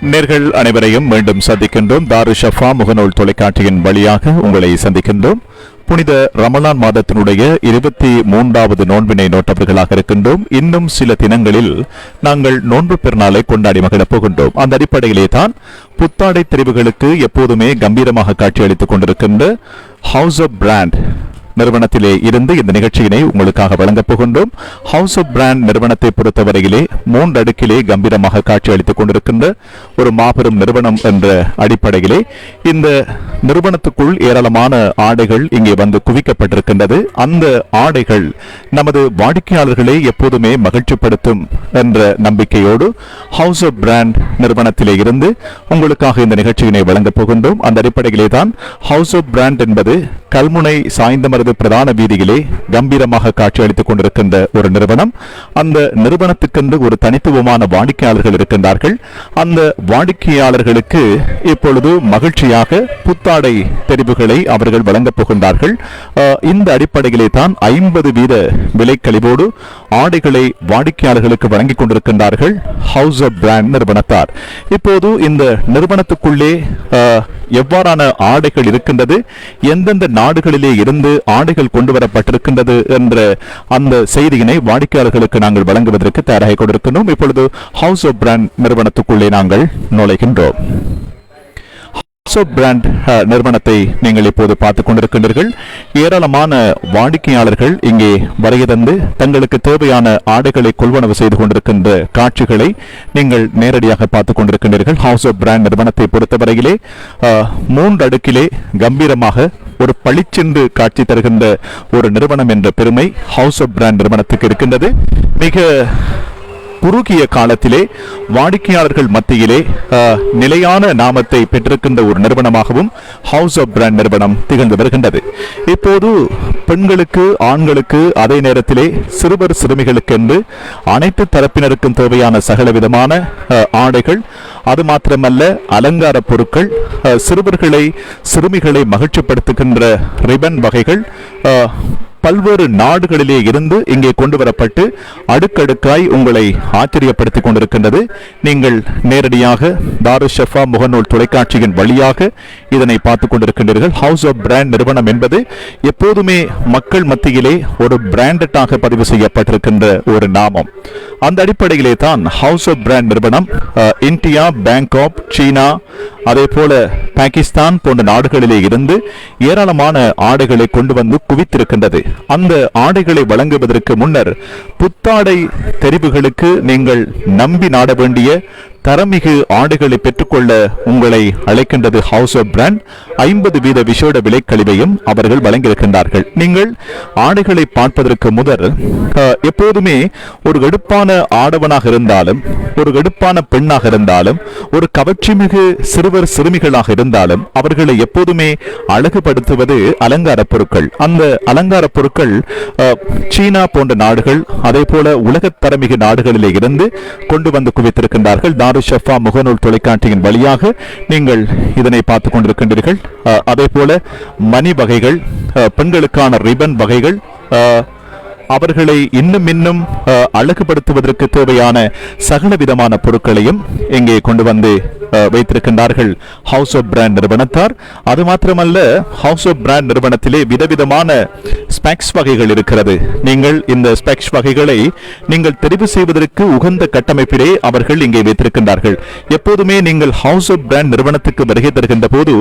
நேர்கள் அனைவரையும் மீண்டும் சந்திக்கின்றோம். தாரு ஷஃபா முகநூல் தொலைக்காட்சியின் வழியாக உங்களை சந்திக்கின்றோம். புனித ரமலான் மாதத்தினுடைய 23வது நோன்பினை நோட்டவர்களாக இருக்கின்றோம். இன்னும் சில தினங்களில் நாங்கள் நோன்பு பெருநாளை கொண்டாடி மகிழப் போகின்றோம். அந்த அடிப்படையிலே தான் புத்தாடை தெரிவுகளுக்கு எப்போதுமே கம்பீரமாக காட்சியளித்துக் கொண்டிருக்கின்ற ஹவுஸ் ஆஃப் பிராண்ட் நிறுவனத்திலே இருந்து இந்த நிகழ்ச்சியினை உங்களுக்காக வழங்கப் போகின்றோம். ஹவுஸ் ஆஃப் பிராண்ட் நிறுவனத்தை பொறுத்தவரையிலே 3 அடுக்கிலே கம்பீரமாக காட்சி அளித்துக் கொண்டிருக்கின்ற ஒரு மாபெரும் நிறுவனம் என்ற அடிப்படையிலே இந்த நிறுவனத்துக்குள் ஏராளமான ஆடைகள் இங்கே வந்து குவிக்கப்பட்டிருக்கின்றது. அந்த ஆடைகள் நமது வாடிக்கையாளர்களை எப்போதுமே மகிழ்ச்சிப்படுத்தும் என்ற நம்பிக்கையோடு ஹவுஸ் ஆஃப் பிராண்ட் நிறுவனத்திலே இருந்து உங்களுக்காக இந்த நிகழ்ச்சியினை வழங்கப் போகின்றோம். அந்த அடிப்படையிலே தான் ஹவுஸ் ஆஃப் பிராண்ட் என்பது கல்முனை சாய்ந்தமருது பிரதான வீதியிலே கம்பீரமாக காட்சி அளித்துக் கொண்டிருக்கின்ற ஒரு நிறுவனம். அந்த நிறுவனத்துக்கென்று ஒரு தனித்துவமான வாடிக்கையாளர்கள் இருக்கின்றார்கள். அந்த வாடிக்கையாளர்களுக்கு இப்பொழுது மகிழ்ச்சியாக புத்தாடை தெரிவுகளை அவர்கள் வழங்கப் போகின்றார்கள். இந்த அடிப்படையிலே தான் 50% விலைக்கழிவோடு ஆடைகளை வாடிக்கையாளர்களுக்கு வழங்கிக் கொண்டிருக்கின்றார்கள் ஹவுஸ் ஆஃப் பிராண்ட் நிறுவனத்தார். இப்போது இந்த நிறுவனத்துக்குள்ளே எவ்வாறான ஆடைகள் இருக்கின்றது, எந்தெந்த நாடுகளிலே இருந்து ஆடைகள் கொண்டு வரப்பட்டிருக்கின்றது என்ற அந்த செய்தியினை வாடிக்கையாளர்களுக்கு நாங்கள் வழங்குவதற்கு தயாராக கொண்டிருக்கின்றோம். இப்பொழுது ஹவுஸ் ஆஃப் பிராண்ட் நிறுவனத்துக்குள்ளே நாங்கள் நுழைகின்றோம். ஹவுஸ் ஆஃப் பிராண்ட் நிறுவனத்தை நீங்கள் இப்போது பார்த்துக் கொண்டிருக்கின்றீர்கள். ஏராளமான வாடிக்கையாளர்கள் இங்கே வருகை தந்து தங்களுக்கு தேவையான ஆடைகளை கொள்வனவு செய்து கொண்டிருக்கின்ற காட்சிகளை நீங்கள் நேரடியாக பார்த்துக் கொண்டிருக்கின்றீர்கள். ஹவுஸ் ஆஃப் பிராண்ட் நிறுவனத்தை பொறுத்தவரையிலே 3 அடுக்கிலே கம்பீரமாக ஒரு பளிச்சென்று காட்சி தருகின்ற ஒரு நிறுவனம் என்ற பெருமை ஹவுஸ் ஆஃப் பிராண்ட் நிறுவனத்துக்கு இருக்கின்றது. மிக குறுகிய காலத்திலே வாடிக்கையாளர்கள் மத்தியிலே நிலையான நாமத்தை பெற்றிருக்கின்ற ஒரு நிறுவனமாகவும் ஹவுஸ் ஆஃப் பிராண்ட் நிறுவனம் திகழ்ந்து வருகின்றது. இப்போது பெண்களுக்கு, ஆண்களுக்கு, அதே நேரத்திலே சிறுவர் சிறுமிகளுக்கு என்று அனைத்து தரப்பினருக்கும் தேவையான சகல விதமான ஆடைகள், அது மாத்திரமல்ல அலங்கார பொருட்கள், சிறுவர்களை சிறுமிகளை மகிழ்ச்சிப்படுத்துகின்ற ரிபன் வகைகள் பல்வேறு நாடுகளிலே இருந்து இங்கே கொண்டு வரப்பட்டு அடுக்கடுக்காய் உங்களை ஆச்சரியப்படுத்திக் கொண்டிருக்கின்றது. நீங்கள் நேரடியாக தாரு ஷஃபா முகநூல் தொலைக்காட்சியின் வழியாக இதனை பார்த்துக் கொண்டிருக்கின்றீர்கள். ஹவுஸ் ஆஃப் பிராண்ட் நிறுவனம் என்பது எப்போதுமே மக்கள் மத்தியிலே ஒரு பிராண்டட்டாக பதிவு செய்யப்பட்டிருக்கின்ற ஒரு நாமம். அந்த அடிப்படையிலே தான் ஹவுஸ் ஆஃப் பிராண்ட் நிறுவனம் இந்தியா, பேங்காக், சீனா, அதே போல பாகிஸ்தான் போன்ற நாடுகளிலே இருந்து ஏராளமான ஆடைகளை கொண்டு வந்து குவித்திருக்கின்றது. அந்த ஆடைகளை வழங்குவதற்கு முன்னர் புத்தாடை தெரிவுகளுக்கு நீங்கள் நம்பி நாட வேண்டிய தரமிகு ஆடைகளை பெற்றுக்கொள்ள உங்களை அழைக்கின்றது ஹவுஸ் ஆஃப் பிராண்ட். 50% விசேட விலைக்கழிவையும் அவர்கள் வழங்கியிருக்கின்றார்கள். நீங்கள் ஆடைகளை பார்ப்பதற்கு முதல் எப்போதுமே ஒரு எடுப்பான ஆடவனாக இருந்தாலும், ஒரு எடுப்பான பெண்ணாக இருந்தாலும், ஒரு கவர்ச்சிமிகு சிறுவர் சிறுமிகளாக இருந்தாலும் அவர்களை எப்போதுமே அழகுபடுத்துவது அலங்கார பொருட்கள். அந்த அலங்கார பொருட்கள் சீனா போன்ற நாடுகள், அதே போல உலகத்தரமிகு நாடுகளிலே இருந்து கொண்டு வந்து குவித்திருக்கின்றார்கள். தாரு ஷஃபா முகநூல் தொலைக்காட்சியின் வழியாக நீங்கள் இதனை பார்த்துக் கொண்டிருக்கின்றீர்கள். அதே போல மணி வகைகள், பெண்களுக்கான ரிபன் வகைகள், அவர்களை இன்னும் அழகுபடுத்துவதற்கு தேவையான சகல விதமான பொருட்களையும் இங்கே கொண்டு வந்து வைத்திருக்கின்றார்கள் ஹவுஸ் ஆஃப் பிராண்ட் நிறுவனத்தார். அது மாத்திரமல்ல, ஹவுஸ் ஆஃப் பிராண்ட் நிறுவனத்திலே விதவிதமான ஸ்பெக்ஸ் வகைகள் இருக்கிறது. நீங்கள் இந்த ஸ்பெக்ஸ் வகைகளை நீங்கள் தெரிவு செய்வதற்கு உகந்த கட்டமைப்பிலே அவர்கள் இங்கே வைத்திருக்கின்றார்கள். எப்போதுமே நீங்கள் ஹவுஸ் ஆஃப் பிராண்ட் நிறுவனத்துக்கு வருகை தருகின்ற போது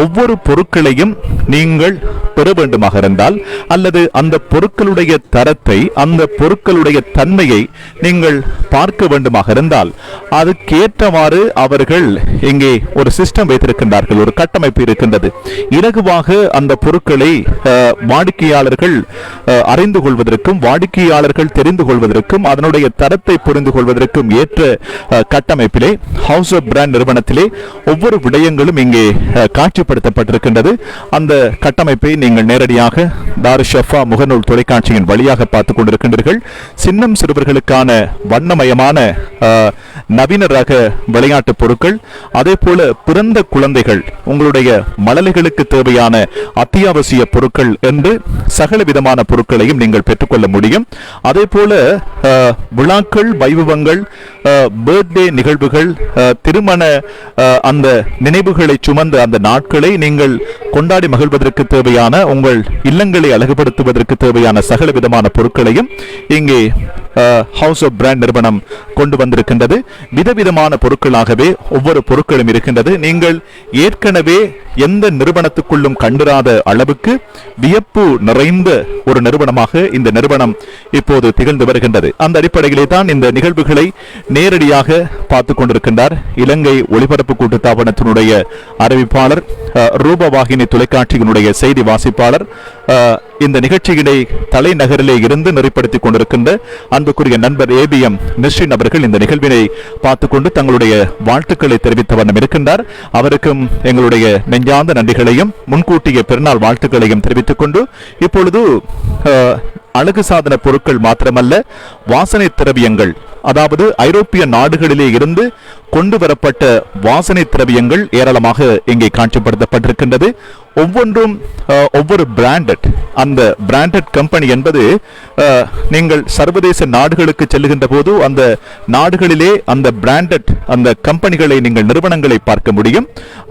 ஒவ்வொரு பொருட்களையும் நீங்கள் பெற வேண்டுமாக இருந்தால், அல்லது அந்த பொருட்களுடைய தரத்தை, அந்த பொருட்களுடைய தன்மையை நீங்கள் பார்க்க வேண்டுமாக இருந்தால், அதுக்கேற்றவாறு அவர்கள் இங்கே ஒரு சிஸ்டம் வைத்திருக்கின்றார்கள், ஒரு கட்டமைப்பு இருக்கின்றது. இலகுவாக அந்த பொருட்களை வாடிக்கையாளர்கள் அறிந்து கொள்வதற்கும், வாடிக்கையாளர்கள் தெரிந்து கொள்வதற்கும், அதனுடைய தரத்தை புரிந்து கொள்வதற்கும் ஏற்ற கட்டமைப்பிலே ஹவுஸ் ஆஃப் பிராண்ட் நிறுவனத்திலே ஒவ்வொரு விடயங்களும் இங்கே காட்சிப்படுத்தப்பட்டிருக்கின்றது. அந்த கட்டமைப்பை நீங்கள் நேரடியாக தாரு ஷஃபா முகநூல் தொலைக்காட்சியின் வழியாக வழியாக பார்த்துக் கொண்டிருக்கின்றீர்கள். சின்னம் சிறுவர்களுக்கான வண்ணமயமான நவீன ரக விளையாட்டு பொருட்கள், அதே போல பிறந்த குழந்தைகள் உங்களுடைய மழலைகளுக்கு தேவையான அத்தியாவசிய பொருட்கள் என்று சகல விதமான பொருட்களையும் நீங்கள் பெற்றுக்கொள்ள முடியும். அதே போல விழாக்கள், வைபவங்கள், பர்த்டே நிகழ்வுகள், திருமண அந்த நினைவுகளை சுமந்த அந்த நாட்களை நீங்கள் கொண்டாடி மகிழ்வதற்கு தேவையான, உங்கள் இல்லங்களை அழகுபடுத்துவதற்கு தேவையான சகல விதமான பொருட்களையும் இங்கே ஹவுஸ் ஆஃப் பிராண்ட் நிறுவனம் கொண்டு வந்திருக்கின்றது. விதவிதமான பொருட்களாகவே ஒவ்வொரு பொருட்களும் இருக்கின்றது. நீங்கள் ஏற்கனவே எந்த நிறுவனத்துக்குள்ளும் கண்டிராத அளவுக்கு வியப்பு நிறைந்த ஒரு நிறுவனமாக இந்த நிறுவனம் இப்போது திகழ்ந்து வருகின்றது. அந்த அடிப்படையிலே தான் இந்த நிகழ்வுகளை நேரடியாக பார்த்துக் கொண்டிருக்கின்றார் இலங்கை ஒலிபரப்பு கூட்டுத்தாபனத்தினுடைய அறிவிப்பாளர், ரூபவாகினி தொலைக்காட்சியினுடைய செய்தி வாசிப்பாளர், இந்த நிகழ்ச்சியினை தலைநகரிலே இருந்து நெறிப்படுத்திக் கொண்டிருக்கின்ற அன்புக்குரிய நண்பர் ABM நிஸ்ரின் அவர்கள் இந்த நிகழ்வினை பார்த்துக்கொண்டு தங்களுடைய வாழ்த்துக்களை தெரிவித்த வண்ணம் இருக்கின்றார். அவருக்கும் எங்களுடைய நெஞ்சார்ந்த நன்றிகளையும் முன்கூட்டிய பெருநாள் வாழ்த்துக்களையும் தெரிவித்துக் கொண்டு இப்பொழுது அழகு சாதன பொருட்கள் மாத்திரமல்ல, வாசனை திரவியங்கள், அதாவது ஐரோப்பிய நாடுகளிலே இருந்து கொண்டு வரப்பட்ட வாசனை திரவியங்கள் ஏராளமாக இங்கே காட்சிப்படுத்தப்பட்டிருக்கின்றது. ஒவ்வொன்றும் ஒவ்வொரு பிராண்டட், அந்த பிராண்டட் கம்பெனி என்பது நீங்கள் சர்வதேச நாடுகளுக்கு செல்லுகின்ற போது அந்த நாடுகளிலே அந்த பிராண்டட் அந்த கம்பெனிகளை நீங்கள் நிறுவனங்களை பார்க்க முடியும்.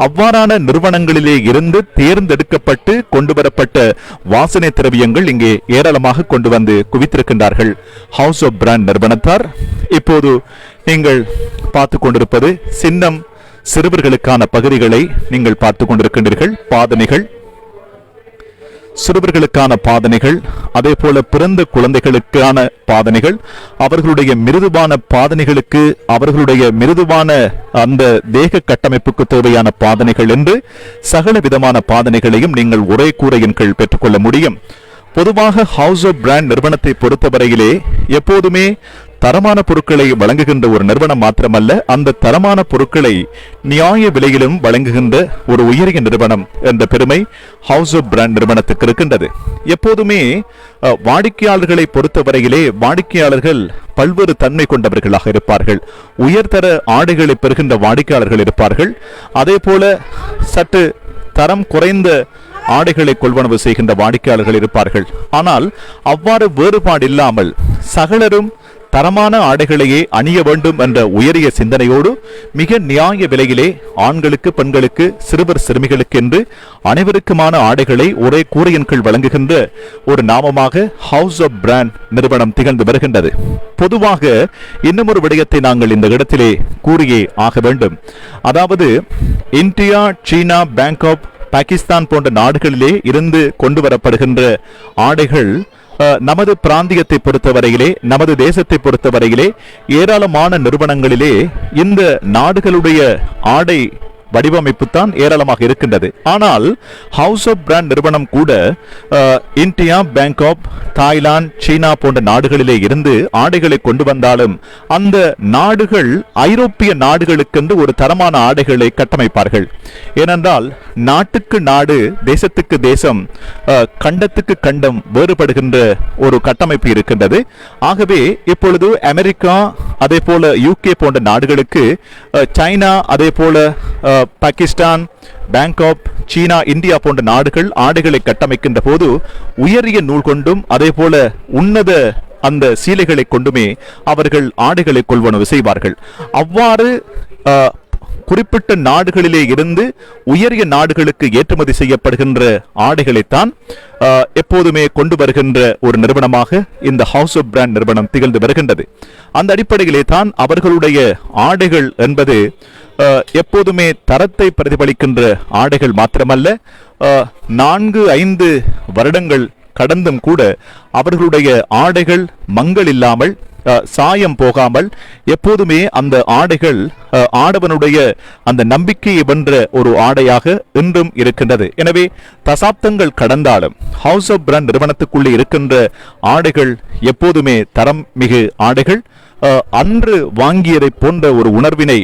அவ்வாறான நிறுவனங்களிலே இருந்து தேர்ந்தெடுக்கப்பட்டு கொண்டு வரப்பட்ட வாசனை திரவியங்கள் இங்கே ஏராளமாக கொண்டு வந்து குவித்திருக்கின்றார்கள் ஹவுஸ் ஆஃப் பிராண்ட் நிறுவனத்தார். இப்போது நீங்கள் பார்த்து கொண்டிருப்பது சின்னம் சிறுவர்களுக்கான பகுதிகளை நீங்கள் பார்த்துக் கொண்டிருக்கின்றீர்கள். பாதனைகள், சிறுவர்களுக்கான பாதனைகள், அதே போல பிறந்த குழந்தைகளுக்கான பாதனைகள், அவர்களுடைய மிருதுவான பாதனைகளுக்கு, அவர்களுடைய மிருதுவான அந்த தேக கட்டமைப்புக்கு தேவையான பாதனைகள் என்று சகல விதமான பாதனைகளையும் நீங்கள் ஒரே கூரையின் கீழ் பெற்றுக்கொள்ள முடியும். பொதுவாக ஹவுஸ் ஆஃப் பிராண்ட் நிறுவனத்தை பொறுத்தவரையிலே எப்போதுமே தரமான பொருட்களை வழங்குகின்ற ஒரு நிறுவனம் மாத்திரமல்ல, அந்த தரமான பொருட்களை நியாய விலையிலும் வழங்குகின்ற ஒரு உயரிய நிறுவனம் என்ற பெருமை ஹவுஸ் ஆஃப் பிராண்ட் நிறுவனத்துக்கு இருக்கின்றது. எப்போதுமே வாடிக்கையாளர்களை பொறுத்தவரையிலே வாடிக்கையாளர்கள் பல்வேறு தன்மை கொண்டவர்களாக இருப்பார்கள். உயர்தர ஆடைகளை பெறுகின்ற வாடிக்கையாளர்கள் இருப்பார்கள். அதே போல சற்று தரம் குறைந்த ஆடைகளை கொள்வனவு செய்கின்ற வாடிக்கையாளர்கள் இருப்பார்கள். ஆனால் அவ்வாறு வேறுபாடு இல்லாமல் சகலரும் தரமான ஆடைகளையே அணிய வேண்டும் என்ற உயரிய சிந்தனையோடு மிக நியாய விலையிலே ஆண்களுக்கு, பெண்களுக்கு, சிறுவர் சிறுமிகளுக்கு என்று அனைவருக்குமான ஆடைகளை ஒரே கூரையின் கீழ் வழங்குகின்ற ஒரு நாமமாக ஹவுஸ் ஆஃப் பிராண்ட் நிறுவனம் திகழ்ந்து வருகின்றது. பொதுவாக இன்னும் ஒரு விடயத்தை நாங்கள் இந்த இடத்திலே கூறியே ஆக வேண்டும். அதாவது இந்தியா, சீனா, பேங்காக், பாகிஸ்தான் போன்ற நாடுகளிலே இருந்து கொண்டு வரப்படுகின்ற ஆடைகள் நமது பிராந்தியத்தை பொறுத்தவரையிலே, நமது தேசத்தை பொறுத்தவரையிலே ஏராளமான நிறுவனங்களிலே இந்த நாடுகளுடைய ஆடை வடிவமைப்பு தான் ஏராளமாக இருக்கின்றது. ஆனால் ஹவுஸ் ஆஃப் பிராண்ட் நிறுவனம் கூட இந்தியா, பேங்காக், தாய்லாந்து, சீனா போன்ற நாடுகளிலே இருந்து ஆடைகளை கொண்டு வந்தாலும் அந்த நாடுகள் ஐரோப்பிய நாடுகளுக்கென்று ஒரு தரமான ஆடைகளை கட்டமைப்பார்கள். ஏனென்றால் நாட்டுக்கு நாடு, தேசத்துக்கு தேசம், கண்டத்துக்கு கண்டம் வேறுபடுகின்ற ஒரு கட்டமைப்பு இருக்கின்றது. ஆகவே இப்பொழுது அமெரிக்கா, அதே போல UK போன்ற நாடுகளுக்கு சைனா, அதே போல பாகிஸ்தான், பேங்காக், சீனா, இந்தியா போன்ற நாடுகள் ஆடைகளை கட்டமைக்கின்ற போது உயரிய நூல் கொண்டும் அதே போல உன்னத அந்த சீலைகளை கொண்டுமே அவர்கள் ஆடைகளை கொள்வனவு செய்வார்கள். அவ்வாறு குறிப்பிட்ட நாடுகளிலே இருந்து உயரிய நாடுகளுக்கு ஏற்றுமதி செய்யப்படுகின்ற ஆடைகளைத்தான் எப்போதுமே கொண்டு வருகின்ற ஒரு நிறுவனமாக இந்த ஹவுஸ் ஆஃப் பிராண்ட் நிறுவனம் திகழ்ந்து வருகின்றது. அந்த அடிப்படையிலே தான் அவர்களுடைய ஆடைகள் என்பது எப்போதுமே தரத்தை பிரதிபலிக்கின்ற ஆடைகள் மாத்திரமல்ல, 4-5 வருடங்கள் கடந்தும் கூட அவர்களுடைய ஆடைகள் மங்கள் இல்லாமல், சாயம் போகாமல் எப்போதுமே அந்த ஆடைகள் ஆடவனுடைய அந்த நம்பிக்கையை வென்ற ஒரு ஆடையாக இன்றும் இருக்கின்றது. எனவே தசாப்தங்கள் கடந்தாலும் ஹவுஸ் ஆஃப் பிராண்ட் நிறுவனத்துக்குள்ளே இருக்கின்ற ஆடைகள் எப்போதுமே தரம் மிகு ஆடைகள். அன்று வாங்கியதை போன்ற ஒரு உணர்வினை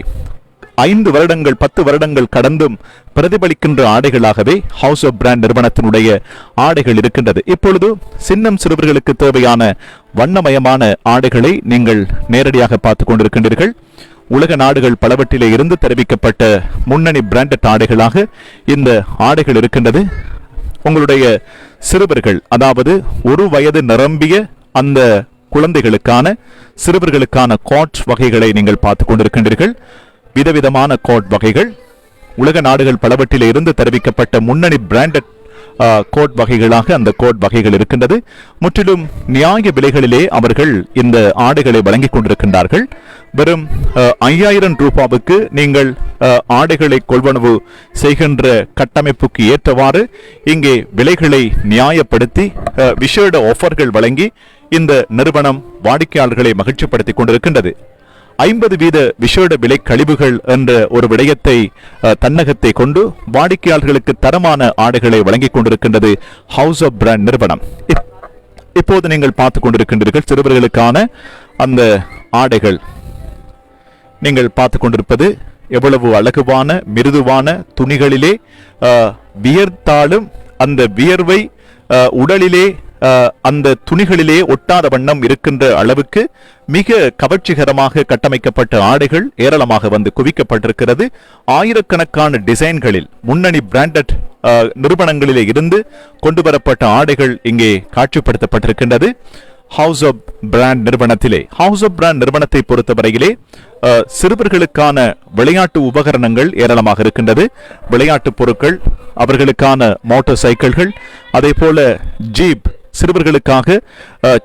5 வருடங்கள் 10 வருடங்கள் கடந்தும் பிரதிபலிக்கின்ற ஆடைகளாகவே ஹவுஸ் ஆஃப் பிராண்ட் நிறுவனத்தினுடைய ஆடைகள் இருக்கின்றது. இப்பொழுது சின்னம் சிறுவர்களுக்கு தேவையான வண்ணமயமான ஆடைகளை நீங்கள் நேரடியாக பார்த்துக் கொண்டிருக்கின்றீர்கள். உலக நாடுகள் பலவற்றிலே இருந்து தெரிவிக்கப்பட்ட முன்னணி பிராண்டட் ஆடைகளாக இந்த ஆடைகள் இருக்கின்றது. உங்களுடைய சிறுவர்கள், அதாவது 1 வயது நிரம்பிய அந்த குழந்தைகளுக்கான சிறுவர்களுக்கான கோட் வகைகளை நீங்கள் பார்த்துக் கொண்டிருக்கின்றீர்கள். விதவிதமான கோட் வகைகள், உலக நாடுகள் பலவற்றிலே இருந்து தெரிவிக்கப்பட்ட முன்னணி பிராண்டட் கோட் வகைகளாக அந்த கோட் வகைகள் இருக்கின்றது. முற்றிலும் நியாய விலைகளிலே அவர்கள் இந்த ஆடைகளை வழங்கிக் கொண்டிருக்கின்றார்கள். வெறும் 5000 ரூபாவுக்கு நீங்கள் ஆடைகளை கொள்வனவு செய்கின்ற கட்டமைப்புக்கு ஏற்றவாறு இங்கே விலைகளை நியாயப்படுத்தி விசேட ஆஃபர்கள் வழங்கி இந்த நிறுவனம் வாடிக்கையாளர்களை மகிழ்ச்சிப்படுத்திக் கொண்டிருக்கின்றது. 50% விசேட விலை கழிவுகள் என்ற ஒரு விடயத்தை தன்னகத்தை கொண்டு வாடிக்கையாளர்களுக்கு தரமான ஆடைகளை வழங்கிக் கொண்டிருக்கின்றது ஹவுஸ் ஆஃப் பிராண்ட் நிறுவனம். இப்போது நீங்கள் பார்த்துக் கொண்டிருக்கின்றீர்கள் சிறுவர்களுக்கான அந்த ஆடைகள். நீங்கள் பார்த்துக் கொண்டிருப்பது எவ்வளவு அழகுவான மிருதுவான துணிகளிலே வியர்த்தாலும் அந்த வியர்வை உடலிலே அந்த துணிகளிலே ஒட்டாத வண்ணம் இருக்கின்ற அளவுக்கு மிக கவர்ச்சிகரமாக கட்டமைக்கப்பட்ட ஆடைகள் ஏராளமாக வந்து குவிக்கப்பட்டிருக்கிறது. ஆயிரக்கணக்கான டிசைன்களில் முன்னணி பிராண்டட் நிறுவனங்களிலே இருந்து கொண்டு வரப்பட்ட ஆடைகள் இங்கே காட்சிப்படுத்தப்பட்டிருக்கின்றது. ஹவுஸ் ஆஃப் பிராண்ட் நிறுவனத்திலே, ஹவுஸ் ஆஃப் பிராண்ட் நிறுவனத்தை பொறுத்தவரையிலே சிறுவர்களுக்கான விளையாட்டு உபகரணங்கள் ஏராளமாக இருக்கின்றது. விளையாட்டு பொருட்கள், அவர்களுக்கான மோட்டார் சைக்கிள்கள், அதே போல ஜீப், சிறுவர்களுக்காக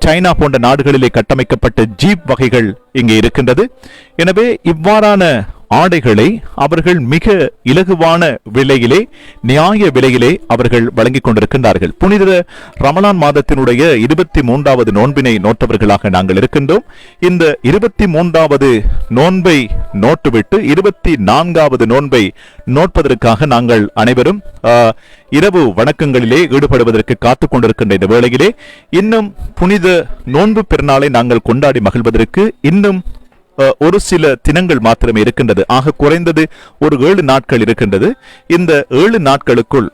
சைனா போன்ற நாடுகளிலே கட்டமைக்கப்பட்ட ஜீப் வகைகள் இங்கே இருக்கின்றது. எனவே இவ்வாறான ஆடைகளை அவர்கள் மிக இலகுவான விலையிலே, நியாய விலையிலே அவர்கள் வழங்கிக் கொண்டிருக்கின்றார்கள். புனித ரமலான் மாதத்தினுடைய 23வது நோன்பினை நோட்டவர்களாக நாங்கள் இருக்கின்றோம். இந்த 23வது நோன்பை நோட்டுவிட்டு 24வது நோன்பை நோட்பதற்காக நாங்கள் அனைவரும் இரவு வணக்கங்களிலே ஈடுபடுவதற்கு காத்துக் கொண்டிருக்கின்ற இந்த வேளையிலே இன்னும் புனித நோன்பு பெருநாளை நாங்கள் கொண்டாடி மகிழ்வதற்கு இன்னும் ஒரு சில தினங்கள் மாத்திரமே இருக்கின்றது. ஆக குறைந்தது ஒரு 7 நாட்கள் இருக்கின்றது. இந்த 7 நாட்களுக்குள்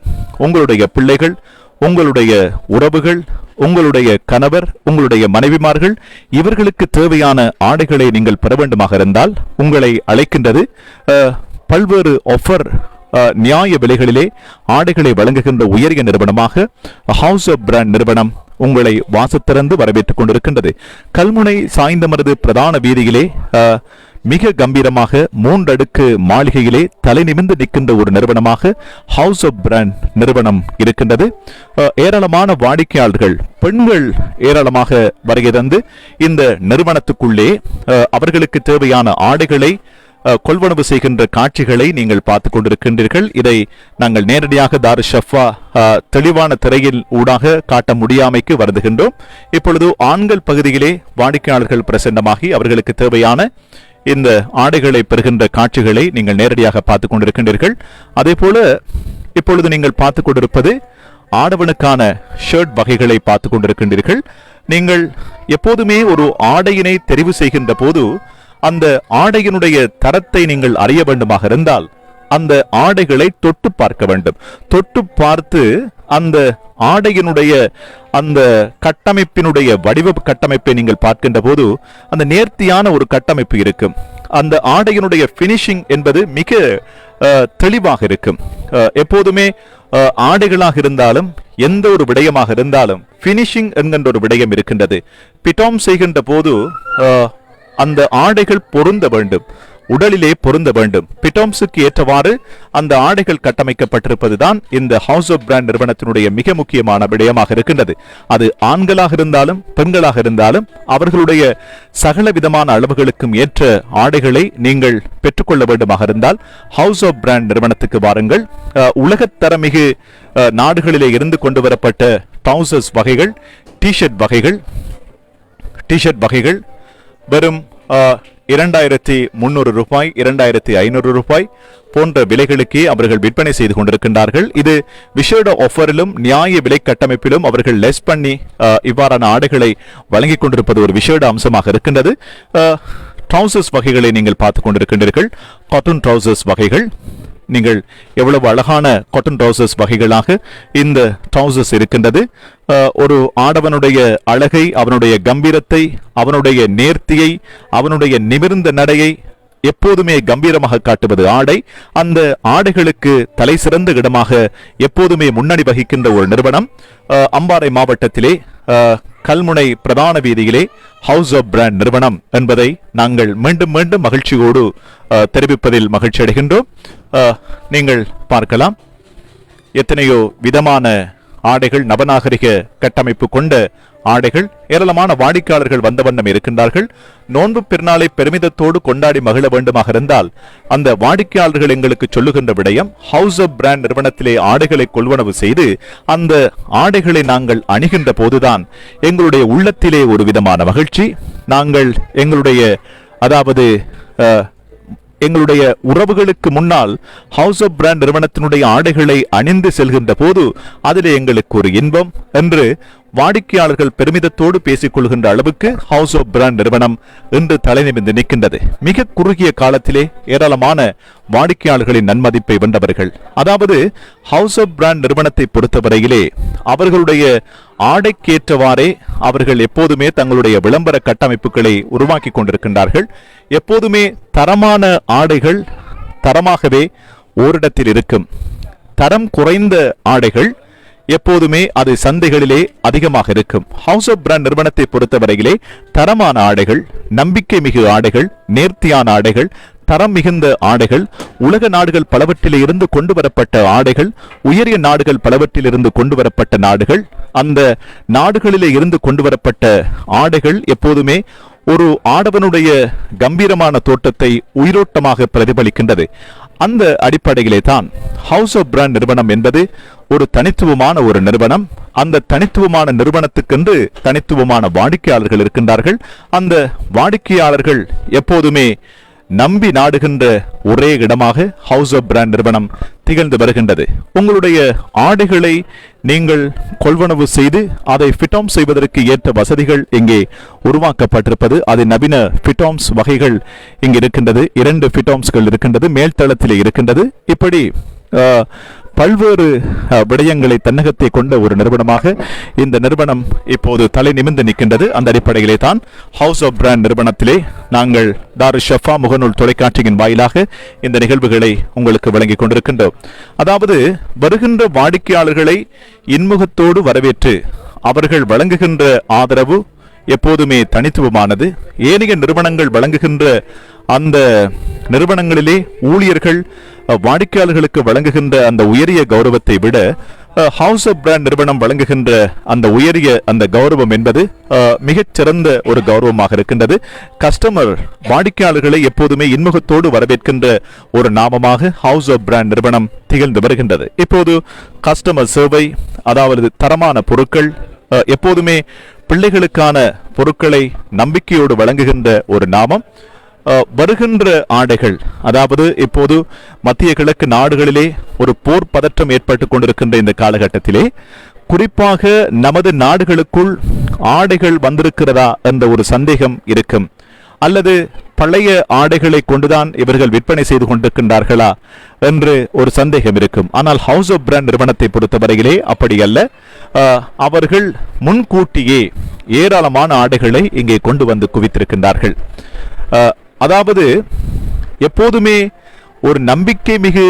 உங்களுடைய பிள்ளைகள், உங்களுடைய உறவுகள், உங்களுடைய கணவர், உங்களுடைய மனைவிமார்கள், இவர்களுக்கு தேவையான ஆடைகளை நீங்கள் பெற வேண்டுமாக இருந்தால் உங்களை அழைக்கின்றது பல்வேறு ஆஃபர் நியாய விலைகளிலே ஆடைகளை வழங்குகின்ற உயரிய நிறுவனமாக ஹவுஸ் ஆஃப் பிராண்ட் நிறுவனம் உங்களை வாசத்திறந்து வரவேற்றுக் கொண்டிருக்கின்றது. கல்முனை சாய்ந்தமருது பிரதான வீதியிலே மிக கம்பீரமாக 3 அடுக்கு மாளிகையிலே தலை நிமிர்ந்து நிற்கின்ற ஒரு நிறுவனமாக ஹவுஸ் ஆஃப் பிராண்ட் நிறுவனம் இருக்கின்றது. ஏராளமான வாடிக்கையாளர்கள், பெண்கள் ஏராளமாக வருகை தந்து இந்த நிறுவனத்துக்குள்ளே அவர்களுக்கு தேவையான ஆடைகளை கொள்வனவு செய்கின்ற காட்சிகளை நீங்கள் பார்த்துக் கொண்டிருக்கின்றீர்கள். இதை நாங்கள் நேரடியாக தாரு ஷஃபா தெளிவான திரையில் ஊடாக காட்ட முடியாமைக்கு வருதுகின்றோம். இப்பொழுது ஆண்கள் பகுதியிலே வாடிக்கையாளர்கள் பிரசன்னமாகி அவர்களுக்கு தேவையான இந்த ஆடைகளை பெறுகின்ற காட்சிகளை நீங்கள் நேரடியாக பார்த்துக் கொண்டிருக்கின்றீர்கள். அதே போல இப்பொழுது நீங்கள் பார்த்துக் கொண்டிருப்பது ஆடவனுக்கான ஷர்ட் வகைகளை பார்த்துக் கொண்டிருக்கின்றீர்கள். நீங்கள் எப்போதுமே ஒரு ஆடையினை தெரிவு செய்கின்ற போது அந்த ஆடையினுடைய தரத்தை நீங்கள் அறிய வேண்டுமாக இருந்தால் அந்த ஆடைகளை தொட்டு பார்க்க வேண்டும். தொட்டு பார்த்து அந்த ஆடையினுடைய அந்த கட்டமைப்பினுடைய வடிவ கட்டமைப்பை நீங்கள் பார்க்கின்ற போது அந்த நேர்த்தியான ஒரு கட்டமைப்பு இருக்கும். அந்த ஆடையினுடைய பினிஷிங் என்பது மிக தெளிவாக இருக்கும். எப்போதுமே ஆடைகளாக இருந்தாலும் எந்த ஒரு விடயமாக இருந்தாலும் பினிஷிங் என்கின்ற ஒரு விடயம் இருக்கின்றது. பிட்டாம் செய்கின்ற போது அந்த ஆடைகள் பொருந்த வேண்டும், உடலிலே பொருந்த வேண்டும். பிட்டாம்ஸுக்கு ஏற்றவாறு அந்த ஆடைகள் கட்டமைக்கப்பட்டிருப்பதுதான் இந்த ஹவுஸ் ஆஃப் பிராண்ட் நிறுவனத்தினுடைய மிக முக்கியமான விடயமாக இருக்கின்றது. அது ஆண்களாக இருந்தாலும் பெண்களாக இருந்தாலும் அவர்களுடைய சகல விதமான அளவுகளுக்கும் ஏற்ற ஆடைகளை நீங்கள் பெற்றுக்கொள்ள வேண்டுமாக இருந்தால் ஹவுஸ் ஆஃப் பிராண்ட் நிறுவனத்துக்கு வாருங்கள். உலகத்தரமிகு நாடுகளிலே இருந்து கொண்டு வரப்பட்ட ட்ரவுசர்ஸ் வகைகள், டிஷர்ட் வகைகள் வெறும் 2300 ரூபாய், 2500 ரூபாய் போன்ற விலைகளுக்கே அவர்கள் விற்பனை செய்து கொண்டிருக்கின்றார்கள். இது விசேட ஆஃபரிலும் நியாய விலை கட்டமைப்பிலும் அவர்கள் லெஸ் பண்ணி இவ்வாறான ஆடைகளை வழங்கிக் கொண்டிருப்பது ஒரு விசேட அம்சமாக இருக்கின்றது. ட்ரவுசர்ஸ் வகைகளை நீங்கள் பார்த்துக் கொண்டிருக்கின்றீர்கள். காட்டன் ட்ரவுசர்ஸ் வகைகள். நீங்கள் எவ்வளவு அழகான காட்டன் ட்ரவுசர்ஸ் வகைகளாக இந்த ட்ரவுசர்ஸ் இருக்கின்றது. ஒரு ஆடவனுடைய அழகை, அவனுடைய கம்பீரத்தை, அவனுடைய நேர்த்தியை, அவனுடைய நிமிர்ந்த நடையை எப்போதுமே கம்பீரமாக காட்டுவது ஆடை. அந்த ஆடைகளுக்கு தலை சிறந்த இடமாக எப்போதுமே முன்னணி வகிக்கின்ற ஒரு நிறுவனம் அம்பாறை மாவட்டத்திலே கல்முனை பிரதான வீதியிலே ஹவுஸ் ஆஃப் பிராண்ட் நிறுவனம் என்பதை நாங்கள் மீண்டும் மீண்டும் மகிழ்ச்சியோடு தெரிவிப்பதில் மகிழ்ச்சி அடைகின்றோம். நீங்கள் பார்க்கலாம், எத்தனையோ விதமான ஆடைகள், நவநாகரிக கட்டமைப்பு கொண்ட ஆடைகள், ஏராளமான வாடிக்கையாளர்கள் வந்த வண்ணம் இருக்கின்றார்கள். நோன்பு பெருநாளை பெருமிதத்தோடு கொண்டாடி மகிழ வேண்டுமாக இருந்தால் அந்த வாடிக்கையாளர்கள் எங்களுக்கு சொல்லுகின்ற விடயம், ஹவுஸ் ஆஃப் பிராண்ட் நிறுவனத்திலே ஆடைகளை கொள்வனவு செய்து அந்த ஆடைகளை நாங்கள் அணிகின்ற போதுதான் எங்களுடைய உள்ளத்திலே ஒரு விதமான மகிழ்ச்சி. நாங்கள் எங்களுடைய உறவுகளுக்கு முன்னால் ஹவுஸ் ஆஃப் பிராண்ட் நிறுவனத்தினுடைய ஆடைகளை அணிந்து செல்கின்ற போது அதிலே எங்களுக்கு ஒரு இன்பம் என்று வாடிக்கையாளர்கள் பெருமிதத்தோடு பேசிக் கொள்கின்ற அளவுக்கு ஹவுஸ் ஆஃப் பிராண்ட் நிறுவனம் இன்று தலைநிமிர்ந்து நிற்கின்றது. மிக குறுகிய காலத்திலே ஏராளமான வாடிக்கையாளர்களின் நன்மதிப்பை வென்றவர்கள். அதாவது ஹவுஸ் ஆஃப் பிராண்ட் நிறுவனத்தை பொறுத்தவரையிலே அவர்களுடைய ஆடைக்கேற்றவாறே அவர்கள் எப்போதுமே தங்களுடைய விளம்பர கட்டமைப்புகளை உருவாக்கி கொண்டிருக்கின்றார்கள். எப்போதுமே தரமான ஆடைகள் தரமாகவே ஓரிடத்தில் இருக்கும். தரம் குறைந்த ஆடைகள் எப்போதுமே அது சந்தைகளிலே அதிகமாக இருக்கும். ஹவுஸ் ஆஃப் பிராண்ட் நிறுவனத்தை பொறுத்தவரையிலே தரமான ஆடைகள், நம்பிக்கை மிகு ஆடைகள், நேர்த்தியான ஆடைகள், தரம் மிகுந்த ஆடைகள், உலக நாடுகள் பலவற்றிலே இருந்து கொண்டு வரப்பட்ட ஆடைகள், உயரிய நாடுகள் பலவற்றில் இருந்து கொண்டு வரப்பட்ட நாடுகள், அந்த நாடுகளிலே இருந்து கொண்டு வரப்பட்ட ஆடைகள் எப்போதுமே ஒரு ஆடவனுடைய கம்பீரமான தோற்றத்தை உயிரோட்டமாக பிரதிபலிக்கின்றது. அந்த அடிப்படையிலே தான் ஹவுஸ் ஆஃப் பிராண்ட் நிறுவனம் என்பது ஒரு தனித்துவமான ஒரு நிறுவனம். அந்த தனித்துவமான நிறுவனத்துக்கென்று தனித்துவமான வாடிக்கையாளர்கள் இருக்கின்றார்கள். அந்த வாடிக்கையாளர்கள் எப்போதுமே நம்பி நாடுகின்ற ஒரே இடமாக ஹவுஸ் ஆஃப் பிராண்ட் நிறுவனம் திகழ்ந்து வருகின்றது. உங்களுடைய ஆடைகளை நீங்கள் கொள்வனவு செய்து அதை ஃபிட்டாம் செய்வதற்கு ஏற்ற வசதிகள் இங்கே உருவாக்கப்பட்டிருப்பது. அது நவீன ஃபிட்டாம்ஸ் வகைகள் இங்கு இருக்கின்றது. 2 ஃபிட்டாம்ஸ்கள் இருக்கின்றது, மேல்தளத்திலே இருக்கின்றது. இப்படி பல்வேறு விடயங்களை தன்னகத்தை கொண்ட ஒரு நிறுவனமாக இந்த நிறுவனம் இப்போது தலை நிமிர்ந்து நிற்கின்றது. அந்த அடிப்படையிலே தான் ஹவுஸ் ஆஃப் பிராண்ட் நிறுவனத்திலே நாங்கள் தாருஷ் ஷஃபா முகநூல் தொலைக்காட்சியின் வாயிலாக இந்த நிகழ்வுகளை உங்களுக்கு வழங்கிக் கொண்டிருக்கின்றோம். அதாவது வருகின்ற வாடிக்கையாளர்களை இன்முகத்தோடு வரவேற்று அவர்கள் வழங்குகின்ற ஆதரவு எப்போதுமே தனித்துவமானது. ஏனைய நிறுவனங்கள் வழங்குகின்ற அந்த நிறுவனங்களிலே ஊழியர்கள் வாடிக்கையாளர்களுக்கு வழங்குகின்ற அந்த உயரிய கௌரவத்தை விட ஹவுஸ் ஆஃப் பிராண்ட் நிறுவனம் வழங்குகின்ற அந்த உயரிய அந்த கௌரவம் என்பது மிகச்சிறந்த ஒரு கௌரவமாக இருக்கின்றது. கஸ்டமர் வாடிக்கையாளர்களை எப்போதுமே இன்முகத்தோடு வரவேற்கின்ற ஒரு நாமமாக ஹவுஸ் ஆஃப் பிராண்ட் நிறுவனம் திகழ்ந்து வருகின்றது. இப்போது கஸ்டமர் சேவை, அதாவது தரமான பொருட்கள், எப்போதுமே பிள்ளைகளுக்கான பொருட்களை நம்பிக்கையோடு வழங்குகின்ற ஒரு நாமம். வருகின்ற ஆடைகள், அதாவது இப்போது மத்திய கிழக்கு நாடுகளிலே ஒரு போர் பதற்றம் ஏற்பட்டுக் கொண்டிருக்கின்ற இந்த காலகட்டத்திலே குறிப்பாக நமது நாடுகளுக்குள் ஆடைகள் வந்திருக்கிறதா என்ற ஒரு சந்தேகம் இருக்கும். அல்லது பழைய ஆடைகளை கொண்டுதான் இவர்கள் விற்பனை செய்து கொண்டிருக்கின்றார்களா என்று ஒரு சந்தேகம் இருக்கும். ஆனால் ஹவுஸ் ஆஃப் பிராண்ட் நிறுவனத்தை பொறுத்தவரையிலே அப்படி அல்ல. அவர்கள் முன்கூட்டியே ஏராளமான ஆடைகளை இங்கே கொண்டு வந்து குவித்திருக்கின்றார்கள். அதாவது எப்போதுமே ஒரு நம்பிக்கை மிகு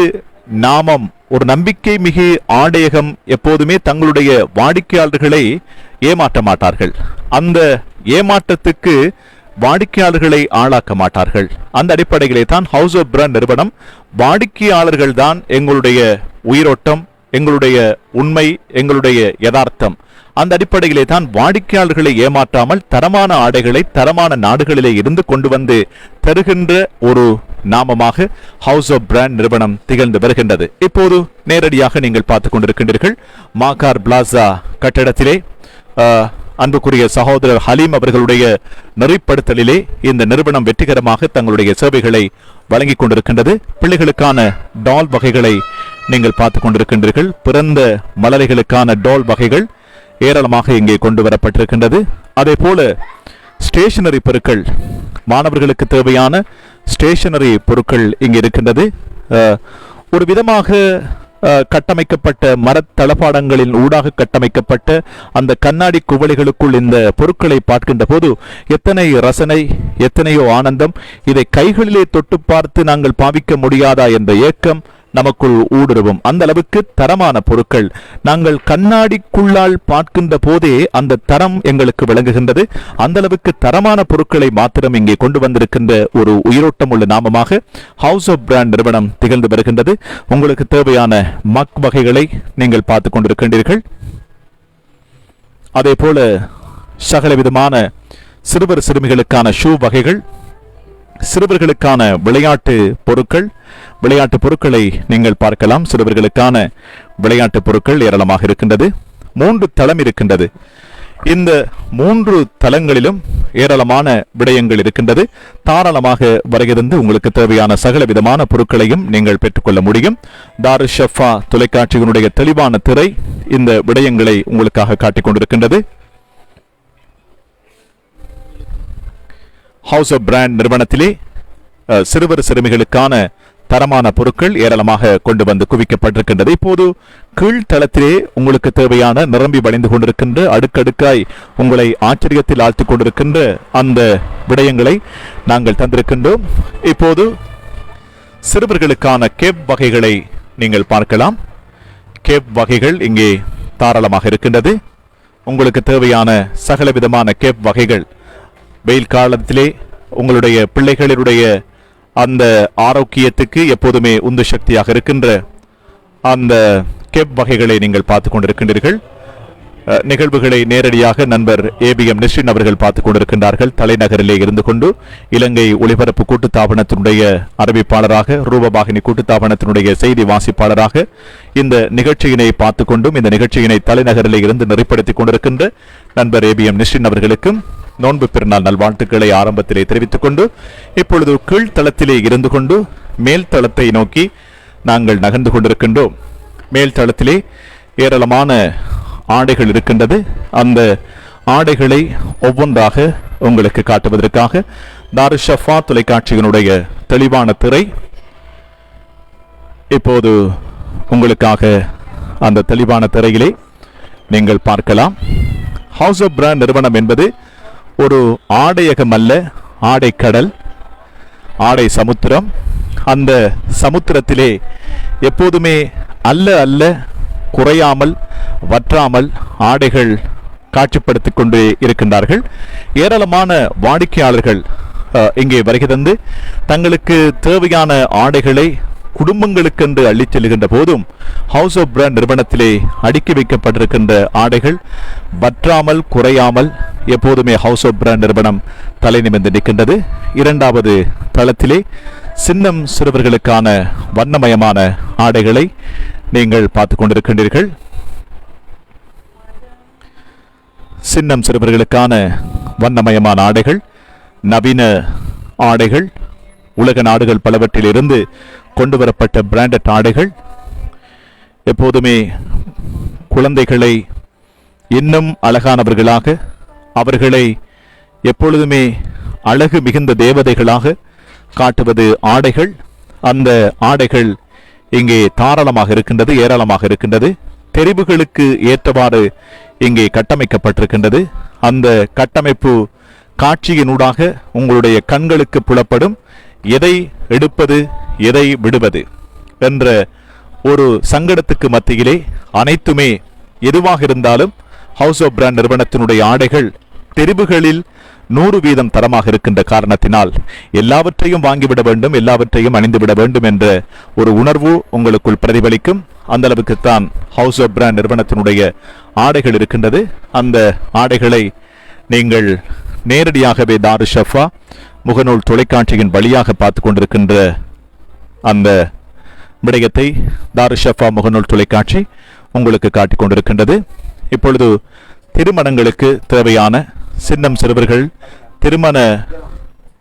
நாமம், ஒரு நம்பிக்கை மிகு ஆடையகம் எப்போதுமே தங்களுடைய வாடிக்கையாளர்களை ஏமாற்ற மாட்டார்கள். அந்த ஏமாற்றத்துக்கு வாடிக்கையாளர்களை ஆளாக்க மாட்டார்கள். அந்த அடிப்படையிலே தான் ஹவுஸ் ஆஃப் பிராண்ட் நிறுவனம் வாடிக்கையாளர்கள் தான் எங்களுடைய உயிரோட்டம், எங்களுடைய உண்மை, எங்களுடைய யதார்த்தம். அந்த அடிப்படையிலே தான் வாடிக்கையாளர்களை ஏமாற்றாமல் தரமான ஆடைகளை தரமான நாடுகளிலே இருந்து கொண்டு வந்து தருகின்ற ஒரு நாமமாக ஹவுஸ் ஆஃப் பிராண்ட் நிறுவனம் திகழ்ந்து வருகின்றது. இப்போது நேரடியாக நீங்கள் பார்த்துக் கொண்டிருக்கின்றீர்கள் மாகார் பிளாசா கட்டடத்திலே அன்புக்குரிய சகோதரர் ஹலீம் அவர்களுடைய நெறிப்படுத்தலிலே இந்த நிறுவனம் வெற்றிகரமாக தங்களுடைய சேவைகளை வழங்கிக் கொண்டிருக்கின்றது. பிள்ளைகளுக்கான டால் வகைகளை நீங்கள் பார்த்துக் கொண்டிருக்கின்றீர்கள். பிறந்த மலரைகளுக்கான டால் வகைகள் ஏராளமாக இங்கே கொண்டு வரப்பட்டிருக்கின்றது. அதே போல ஸ்டேஷனரி பொருட்கள், மாணவர்களுக்கு தேவையான ஸ்டேஷனரி பொருட்கள் இங்கே இருக்கின்றது. ஒரு விதமாக கட்டமைக்கப்பட்ட மரத்தளபாடங்களின் ஊடாக கட்டமைக்கப்பட்ட அந்த கண்ணாடி குவளைகளுக்குள் இந்த பொருட்களை பார்க்கின்ற போது எத்தனை ரசனை, எத்தனையோ ஆனந்தம். இதை கைகளிலே தொட்டு பார்த்து நாங்கள் பாவிக்க முடியாதா என்ற ஏக்கம் நமக்குள் ஊடுருவும். அந்த அளவுக்கு தரமான பொருட்கள். நாங்கள் கண்ணாடிக்குள்ளால் பார்க்கின்ற போதே அந்த தரம் எங்களுக்கு விளங்குகின்றது. அந்த அளவுக்கு தரமான பொருட்களை மாத்திரம் இங்கே கொண்டு வந்திருக்கின்ற ஒரு உயிரோட்டம் உள்ள நாமமாக ஹவுஸ் ஆஃப் பிராண்ட் நிறுவனம் திகழ்ந்து வருகின்றது. உங்களுக்கு தேவையான மக் வகைகளை நீங்கள் பார்த்துக் கொண்டிருக்கின்றீர்கள். அதே போல சகல விதமான சிறுவர் சிறுமிகளுக்கான ஷூ வகைகள், சிறுவர்களுக்கான விளையாட்டு பொருட்கள், விளையாட்டு பொருட்களை நீங்கள் பார்க்கலாம். சிறுவர்களுக்கான விளையாட்டு பொருட்கள் ஏராளமாக இருக்கின்றது. 3 தளம் இருக்கின்றது. இந்த 3 தளங்களிலும் ஏராளமான விடயங்கள் இருக்கின்றது. தாராளமாக வருகிறது. உங்களுக்கு தேவையான சகல விதமான பொருட்களையும் நீங்கள் பெற்றுக்கொள்ள முடியும். தாருஷ் ஷஃபா தொலைக்காட்சியினுடைய தெளிவான திரை இந்த விடயங்களை உங்களுக்காக காட்டிக் கொண்டிருக்கின்றது. ஹவுஸ் ஆஃப் பிராண்ட் நிறுவனத்திலே சிறுவர் சிறுமிகளுக்கான தரமான பொருட்கள் ஏராளமாக கொண்டு வந்து குவிக்கப்பட்டிருக்கின்றது. இப்போது கீழ்த்தளத்திலே உங்களுக்கு தேவையான நிரம்பி வளைந்து கொண்டிருக்கின்ற அடுக்கடுக்காய் உங்களை ஆச்சரியத்தில் ஆழ்த்திக் கொண்டிருக்கின்ற அந்த விடயங்களை நாங்கள் தந்திருக்கின்றோம். இப்போது சிறுவர்களுக்கான கேப் வகைகளை நீங்கள் பார்க்கலாம். கேப் வகைகள் இங்கே தாராளமாக இருக்கின்றது. உங்களுக்கு தேவையான சகல விதமான கேப் வகைகள் வெயில் காலத்திலே உங்களுடைய பிள்ளைகளினுடைய அந்த ஆரோக்கியத்துக்கு எப்போதுமே உந்து சக்தியாக இருக்கின்ற அந்த கேப் வகைகளை நீங்கள் பார்த்துக் கொண்டிருக்கின்றீர்கள். நிகழ்வுகளை நேரடியாக நண்பர் ஏபிஎம் நிஸ்ரின் அவர்கள் பார்த்துக் கொண்டிருக்கின்றார்கள். தலைநகரிலே இருந்து கொண்டு இலங்கை ஒலிபரப்பு கூட்டுத்தாபனத்தினுடைய அறிவிப்பாளராக, ரூபவாகினி கூட்டுத்தாபனத்தினுடைய செய்தி வாசிப்பாளராக இந்த நிகழ்ச்சியினை பார்த்துக் கொண்டும் இந்த நிகழ்ச்சியினை தலைநகரிலே இருந்து நெறிப்படுத்திக் கொண்டிருக்கின்ற நண்பர் ஏபிஎம் நிஸ்ரின் அவர்களுக்கும் நோன்பு பெருநாள் நல்வாழ்த்துக்களை ஆரம்பத்திலே தெரிவித்துக் கொண்டு இப்பொழுது கீழ்த்தளத்திலே இருந்து கொண்டு மேல் தளத்தை நோக்கி நாங்கள் நகர்ந்து கொண்டிருக்கின்றோம். மேல் தளத்திலே ஏராளமான ஆடைகள் இருக்கின்றது. அந்த ஆடைகளை ஒவ்வொன்றாக உங்களுக்கு காட்டுவதற்காக தாருஷ் ஷஃபா தொலைக்காட்சியினுடைய தெளிவான திரை இப்போது உங்களுக்காக அந்த தெளிவான திரையிலே நீங்கள் பார்க்கலாம். ஹவுஸ் ஆஃப் பிராண்ட் நிறுவனம் என்பது ஒரு ஆடையகம் அல்ல, ஆடை கடல், ஆடை சமுத்திரம். அந்த சமுத்திரத்திலே எப்போதுமே அல்ல குறையாமல் வற்றாமல் ஆடைகள் காட்சிப்படுத்திக் கொண்டு இருக்கின்றார்கள். ஏராளமான வாடிக்கையாளர்கள் இங்கே வருகை தந்து தங்களுக்கு தேவையான ஆடைகளை குடும்பங்களுக்கென்று அள்ளிச் செல்கின்ற போதும் ஹவுஸ் ஆஃப் பிராண்ட் நிறுவனத்திலே அடுக்கி வைக்கப்பட்டிருக்கின்ற ஆடைகள் வற்றாமல் குறையாமல் எப்போதுமே ஹவுஸ் ஆஃப் பிராண்ட் நிறுவனம் தலை நிமிர்ந்து நிற்கின்றது. 2வது தளத்திலே சின்னம் சிறுவர்களுக்கான வண்ணமயமான ஆடைகளை நீங்கள் பார்த்துக் கொண்டிருக்கின்றீர்கள். சின்னம் சிறுவர்களுக்கான வண்ணமயமான ஆடைகள், நவீன ஆடைகள், உலக நாடுகள் பலவற்றிலிருந்து கொண்டு வரப்பட்ட பிராண்டட் ஆடைகள் எப்போதுமே குழந்தைகளை இன்னும் அழகானவர்களாக, அவர்களை எப்பொழுதுமே அழகு மிகுந்த தேவதைகளாக காட்டுவது ஆடைகள். அந்த ஆடைகள் இங்கே தாராளமாக இருக்கின்றது, ஏராளமாக இருக்கின்றது. தெரிவுகளுக்கு ஏற்றவாறு இங்கே கட்டமைக்கப்பட்டிருக்கின்றது. அந்த கட்டமைப்பு காட்சியினூடாக உங்களுடைய கண்களுக்கு புலப்படும். எதை எடுப்பது, எதை விடுவது என்ற ஒரு சங்கடத்துக்கு மத்தியிலே அனைத்துமே எதுவாக இருந்தாலும் ஹவுஸ் ஆஃப் பிராண்ட் நிறுவனத்தினுடைய ஆடைகள் தெரிவுகளில் 100% தரமாக இருக்கின்ற காரணத்தினால் எல்லாவற்றையும் வாங்கிவிட வேண்டும், எல்லாவற்றையும் அணிந்துவிட வேண்டும் என்ற ஒரு உணர்வு உங்களுக்குள் பிரதிபலிக்கும். அந்த அளவுக்குத்தான் ஹவுஸ் ஆஃப் பிராண்ட் நிறுவனத்தினுடைய ஆடைகள் இருக்கின்றது. அந்த ஆடைகளை நீங்கள் நேரடியாகவே தாருஷ் ஷஃபா முகநூல் தொலைக்காட்சியின் வழியாக பார்த்து கொண்டிருக்கின்ற அந்த விடயத்தை தாருஷ் ஷஃபா முகநூல் தொலைக்காட்சி உங்களுக்கு காட்டிக் கொண்டிருக்கின்றது. இப்பொழுது திருமணங்களுக்கு தேவையான சின்னம் சிறுவர்கள் திருமண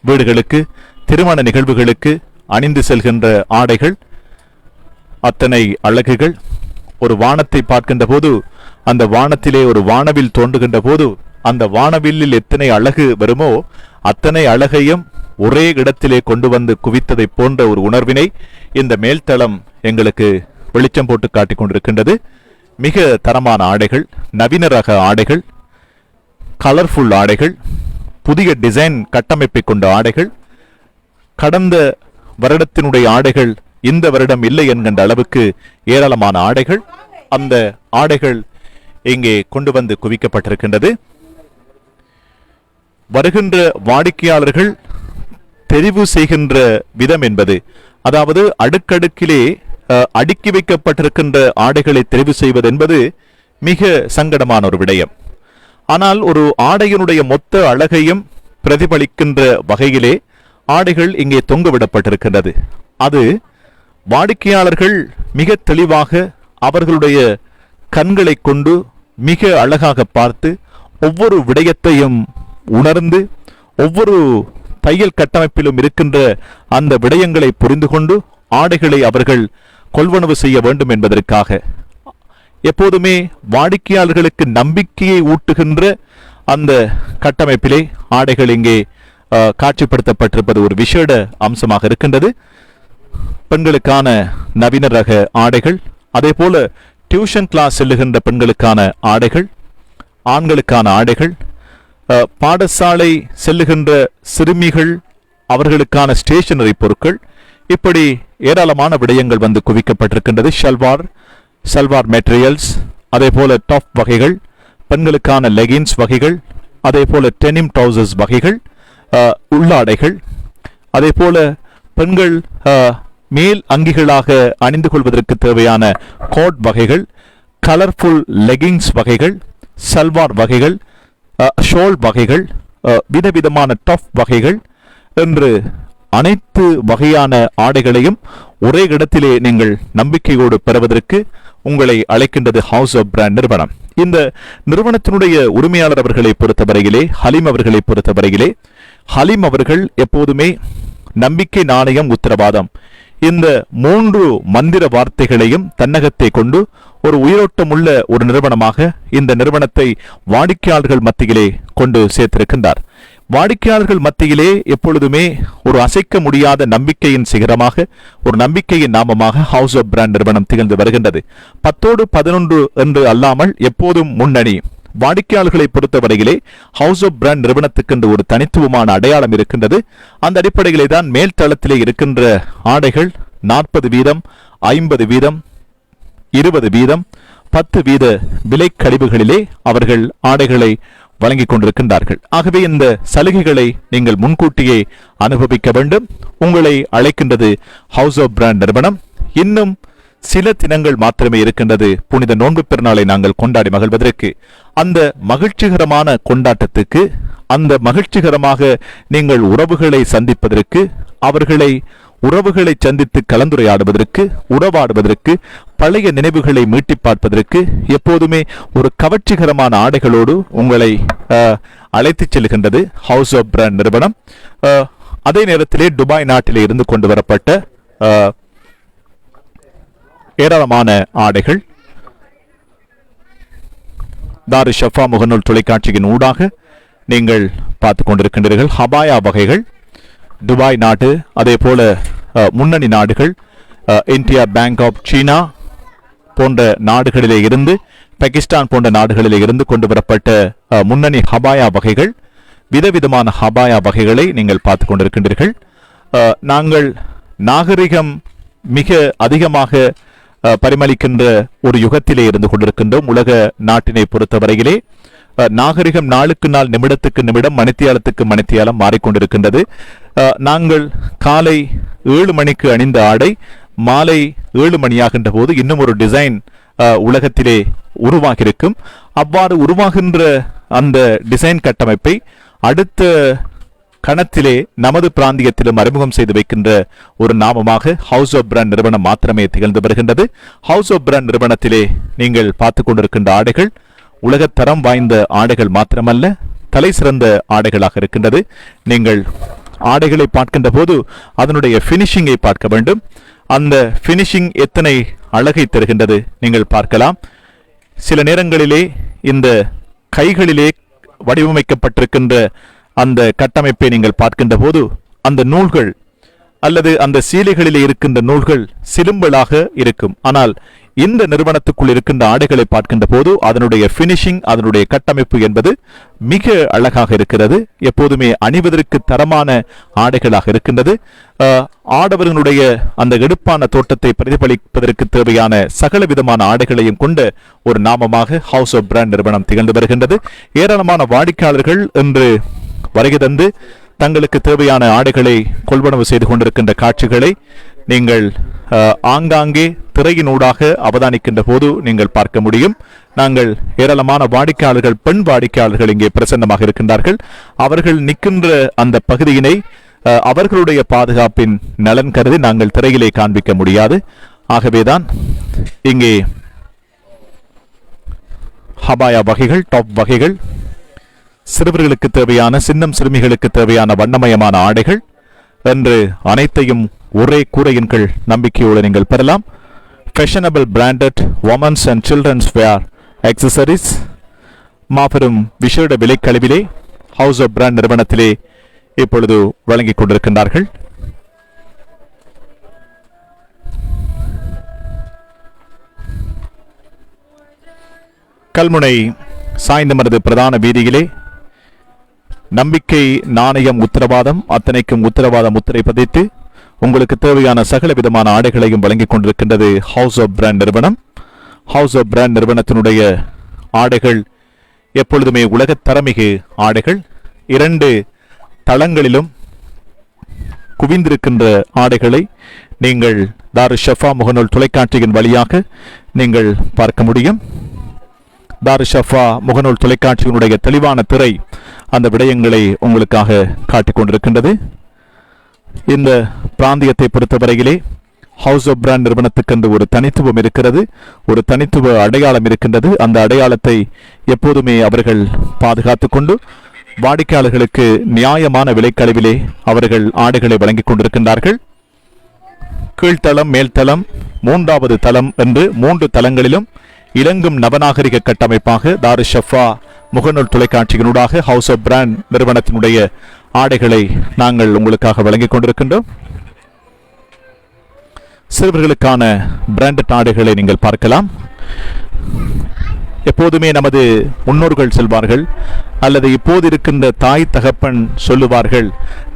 வீடுகளுக்கு, திருமண நிகழ்வுகளுக்கு அணிந்து செல்கின்ற ஆடைகள், அத்தனை அழகுகள். ஒரு வானத்தை பார்க்கின்ற போது, அந்த வானத்திலே ஒரு வானவில் தோன்றுகின்ற போது அந்த வானவில்லில் எத்தனை அழகு வருமோ அத்தனை அழகையும் ஒரே இடத்திலே கொண்டு வந்து குவித்ததை போன்ற ஒரு உணர்வினை இந்த மேல்தளம் எங்களுக்கு வெளிச்சம் போட்டு காட்டிக் கொண்டிருக்கின்றது. மிக தரமான ஆடைகள், நவீன ரக ஆடைகள், கலர்ஃபுல் ஆடைகள், புதிய டிசைன் கட்டமைப்பை கொண்ட ஆடைகள், கடந்த வருடத்தினுடைய ஆடைகள் இந்த வருடம் இல்லை என்கின்ற அளவுக்கு ஏராளமான ஆடைகள், அந்த ஆடைகள் இங்கே கொண்டு வந்து குவிக்கப்பட்டிருக்கின்றது. வருகின்ற வாடிக்கையாளர்கள் தெரிவு செய்கின்ற விதம் என்பது, அதாவது அடுக்கடுக்கிலே அடுக்கி வைக்கப்பட்டிருக்கின்ற ஆடைகளை தெரிவு செய்வது என்பது மிக சங்கடமான ஒரு விடயம். ஆனால் ஒரு ஆடையினுடைய மொத்த அழகையும் பிரதிபலிக்கின்ற வகையிலே ஆடைகள் இங்கே தொங்கவிடப்பட்டிருக்கின்றது. அது வாடிக்கையாளர்கள் மிக தெளிவாக அவர்களுடைய கண்களை கொண்டு மிக அழகாக பார்த்து ஒவ்வொரு விடயத்தையும் உணர்ந்து ஒவ்வொரு தையல் கட்டமைப்பிலும் இருக்கின்ற அந்த விடயங்களை புரிந்து கொண்டு ஆடைகளை அவர்கள் கொள்வனவு செய்ய வேண்டும் என்பதற்காக எப்போதுமே வாடிக்கையாளர்களுக்கு நம்பிக்கையை ஊட்டுகின்ற அந்த கட்டமைப்பிலே ஆடைகள் இங்கே காட்சிப்படுத்தப்பட்டிருப்பது ஒரு விசேட அம்சமாக இருக்கின்றது. பெண்களுக்கான நவீன ரக ஆடைகள், அதே போல டியூஷன் கிளாஸ் செல்லுகின்ற பெண்களுக்கான ஆடைகள், ஆண்களுக்கான ஆடைகள், பாடசாலை செல்லுகின்ற சிறுமிகள் அவர்களுக்கான ஸ்டேஷனரி பொருட்கள், இப்படி ஏராளமான விடயங்கள் வந்து குவிக்கப்பட்டிருக்கின்றது. சல்வார் மெட்டீரியல்ஸ், அதே போல டாப் வகைகள், பெண்களுக்கான லெகின்ஸ் வகைகள், அதே போல டெனிம் ட்ரவுசர்ஸ் வகைகள், உள்ளாடைகள், அதே போல பெண்கள் மேல் அங்கிகளாக அணிந்து கொள்வதற்கு தேவையான கோட் வகைகள், கலர்ஃபுல் லெகிங்ஸ் வகைகள், சல்வார் வகைகள், ஷோல் வகைகள், விதவிதமான டாப் வகைகள் என்று அனைத்து வகையான ஆடைகளையும் ஒரே இடத்திலே நீங்கள் நம்பிக்கையோடு பெறுவதற்கு உங்களை அழைக்கின்றது ஹவுஸ் ஆஃப் பிராண்ட் நிறுவனம். இந்த நிறுவனத்தினுடைய உரிமையாளர் அவர்களை பொறுத்தவரையிலே, ஹலீம் அவர்களை பொறுத்தவரையிலே, ஹலீம் அவர்கள் எப்போதுமே நம்பிக்கை, நாணயம், உத்தரவாதம், இந்த 3 மந்திர வார்த்தைகளையும் தன்னகத்தை கொண்டு ஒரு உயிரோட்டமுள்ள ஒரு நிறுவனமாக இந்த நிறுவனத்தை வாடிக்கையாளர்கள் மத்தியிலே கொண்டு சேர்த்திருக்கின்றார். வாடிக்கையாளர்கள் மத்தியிலே எப்பொழுதுமே ஒரு அசைக்க முடியாத நம்பிக்கையின் சிகரமாக, ஒரு நம்பிக்கையின் நாமமாக ஹவுஸ் ஆஃப் பிராண்ட் நிறுவனம் திகழ்ந்து வருகின்றது. 10ஓடு 11 என்று அல்லாமல் எப்போதும் முன்னணி. வாடிக்கையாளர்களை பொறுத்தவரையிலே ஹவுஸ் ஆஃப் பிராண்ட் நிறுவனத்துக்கு ஒரு தனித்துவமான அடையாளம் இருக்கின்றது. அந்த அடிப்படையிலே தான் மேல் தளத்திலே இருக்கின்ற ஆடைகள் 40%, 50%, 20%, 10% விலை கழிவுகளிலே அவர்கள் ஆடைகளை வழங்கிக் கொண்டிருக்கின்றார்கள். ஆகவே இந்த சலுகைகளை நீங்கள் முன்கூட்டியே அனுபவிக்க வேண்டும். உங்களை அழைக்கின்றது ஹவுஸ் ஆஃப் பிராண்ட் நிறுவனம். இன்னும் சில தினங்கள் மாத்திரமே இருக்கின்றது புனித நோன்பு பெருநாளை நாங்கள் கொண்டாடி மகிழ்வதற்கு. அந்த மகிழ்ச்சிகரமான கொண்டாட்டத்துக்கு, அந்த மகிழ்ச்சிகரமாக நீங்கள் உறவுகளை சந்திப்பதற்கு, உறவுகளை சந்தித்து கலந்துரையாடுவதற்கு, உறவாடுவதற்கு, பழைய நினைவுகளை மீட்டி பார்ப்பதற்கு எப்போதுமே ஒரு கவர்ச்சிகரமான ஆடைகளோடு உங்களை அழைத்துச் செல்கின்றது ஹவுஸ் ஆஃப் பிராண்ட் நிறுவனம். அதே நேரத்திலே துபாய் நாட்டிலே இருந்து கொண்டு வரப்பட்ட ஏராளமான ஆடைகள் தாரு ஷஃபா முகநூல் தொலைக்காட்சியின் ஊடாக நீங்கள் பார்த்து கொண்டிருக்கின்றீர்கள். ஹபாயா வகைகள், துபாய் நாடு, அதே போல முன்னணி நாடுகள், இந்தியா, பேங்காக், சீனா போன்ற நாடுகளிலே இருந்து, பாகிஸ்தான் போன்ற நாடுகளிலே இருந்து கொண்டு வரப்பட்ட முன்னணி ஹபாயா வகைகள், விதவிதமான ஹபாயா வகைகளை நீங்கள் பார்த்து கொண்டிருக்கின்றீர்கள். நாங்கள் நாகரிகம் மிக அதிகமாக பரிமளிக்கின்ற ஒரு யுகத்திலே இருந்து கொண்டிருக்கின்றோம். உலக நாட்டினை பொறுத்தவரையிலே நாகரிகம் நாளுக்கு நாள், நிமிடத்துக்கு நிமிடம், மணித்தியாலத்துக்கு மணித்தியாலம் மாறிக்கொண்டிருக்கின்றது. நாங்கள் காலை 7 மணிக்கு அணிந்த ஆடை மாலை 7 மணியாகின்ற போது இன்னும் ஒரு டிசைன் உலகத்திலே உருவாகியிருக்கும். அவ்வாறு உருவாகின்ற அந்த டிசைன் கட்டமைப்பை அடுத்த கணத்திலே நமது பிராந்தியத்திலும் அறிமுகம் செய்து வைக்கின்ற ஒரு நாமமாக ஹவுஸ் ஆஃப் பிராண்ட் நிறுவனம் மாத்திரமே திகழ்ந்து வருகின்றது. ஹவுஸ் ஆஃப் பிராண்ட் நிறுவனத்திலே நீங்கள் பார்த்து கொண்டிருக்கின்ற ஆடைகள் உலகத்தரம் வாய்ந்த ஆடைகள் மாத்திரமல்ல, தலை சிறந்த ஆடைகளாக இருக்கின்றது. நீங்கள் ஆடைகளை பார்க்கின்ற போது அதனுடைய பினிஷிங்கை பார்க்க வேண்டும். அந்த பினிஷிங் எத்தனை அழகை தருகின்றது நீங்கள் பார்க்கலாம். சில நேரங்களிலே இந்த கைகளிலே வடிவமைக்கப்பட்டிருக்கின்ற அந்த கட்டமைப்பை நீங்கள் பார்க்கின்ற போது அந்த நூல்கள் அல்லது அந்த சீலைகளிலே இருக்கின்ற நூல்கள் சிலும்பலாக இருக்கும். ஆனால் இந்த நிறுவனத்துக்குள் இருக்கின்ற ஆடைகளை பார்க்கின்ற போது அதனுடைய பினிஷிங், அதனுடைய கட்டமைப்பு என்பது மிக அழகாக இருக்கிறது. எப்போதுமே அணிவதற்கு தரமான ஆடைகளாக இருக்கின்றது. ஆடவர்களுடைய அந்த எடுப்பான தோட்டத்தை பிரதிபலிப்பதற்கு தேவையான சகல விதமான ஆடைகளையும் கொண்ட ஒரு நாமமாக ஹவுஸ் ஆஃப் பிராண்ட் நிறுவனம் திகழ்ந்து வருகின்றது. ஏராளமான வாடிக்கையாளர்கள் இன்று வருகை தந்து தங்களுக்கு தேவையான ஆடைகளை கொள்வனவு செய்து கொண்டிருக்கின்ற காட்சிகளை நீங்கள் ஆங்காங்கே திரையினூடாக அவதானிக்கின்ற போது நீங்கள் பார்க்க முடியும். நாங்கள் ஏராளமான வாடிக்கையாளர்கள், பெண் வாடிக்கையாளர்கள் இங்கே பிரசன்னமாக இருக்கின்றார்கள். அவர்கள் நிற்கின்ற அந்த பகுதியினை அவர்களுடைய பாதுகாப்பின் நலன் கருதி நாங்கள் திரையிலே காண்பிக்க முடியாது. ஆகவேதான் இங்கே ஹபாயா வகைகள், டாப் வகைகள், சிறுவர்களுக்கு தேவையான, சின்னம் சிறுமிகளுக்கு தேவையான வண்ணமயமான ஆடைகள் என்று அனைத்தையும் ஒரே கூரையின் கீழ் நம்பிக்கையோடு நீங்கள் பெறலாம். Fashionable branded women's and children's wear accessories மாபெரும் விசேட விலைக்கழிவிலே ஹவுஸ் ஆஃப் பிராண்ட் நிறுவனத்திலே இப்பொழுது வழங்கிக் கொண்டிருக்கின்றார்கள். கல்முனை சாய்ந்தமரது பிரதான வீதியிலே நம்பிக்கை, நாணயம், உத்தரவாதம், அத்தனைக்கும் உத்தரவாதம் முத்திரை பதித்து உங்களுக்கு தேவையான சகல விதமான ஆடைகளையும் வழங்கிக் கொண்டிருக்கின்றது ஹவுஸ் ஆஃப் பிராண்ட் நிறுவனம். ஹவுஸ் ஆஃப் பிராண்ட் நிறுவனத்தினுடைய ஆடைகள் எப்பொழுதுமே உலகத்தரமிகு ஆடைகள். 2 தளங்களிலும் குவிந்திருக்கின்ற ஆடைகளை நீங்கள் தாருஷ் ஷஃபா முகநூல் தொலைக்காட்சியின் வழியாக நீங்கள் பார்க்க முடியும். தாருஷ் ஷஃபா முகநூல் தொலைக்காட்சியினுடைய தெளிவான திரை அந்த விடயங்களை உங்களுக்காக காட்டிக் கொண்டிருக்கின்றது. இந்த பிராந்தியத்தை பொறுத்தவரையிலே ஹவுஸ் ஆஃப் பிராண்ட் நிறுவனத்துக்கென்று ஒரு தனித்துவம் இருக்கிறது, ஒரு தனித்துவ அடையாளம் இருக்கின்றது. அந்த அடையாளத்தை எப்போதுமே அவர்கள் பாதுகாத்துக் கொண்டு வாடிக்கையாளர்களுக்கு நியாயமான விலைக்களவிலே அவர்கள் ஆடைகளை வழங்கிக் கொண்டிருக்கின்றார்கள். கீழ்த்தளம், மேல்தளம், 3வது தளம் என்று 3 தளங்களிலும் இலங்கும் நவநாகரிக கட்டமைப்பாக தாருஷ் ஷஃபா முகநூல் தொலைக்காட்சியினூடாக ஹவுஸ் ஆஃப் பிராண்ட் நிறுவனத்தினுடைய ஆடைகளை நாங்கள் உங்களுக்காக வழங்கிக் கொண்டிருக்கின்றோம். சிறுவர்களுக்கான பிராண்டட் ஆடைகளை நீங்கள் பார்க்கலாம். எப்போதுமே நமது முன்னோர்கள் செல்வார்கள் அல்லது இப்போது இருக்கின்ற தாய் தகப்பன் சொல்லுவார்கள்,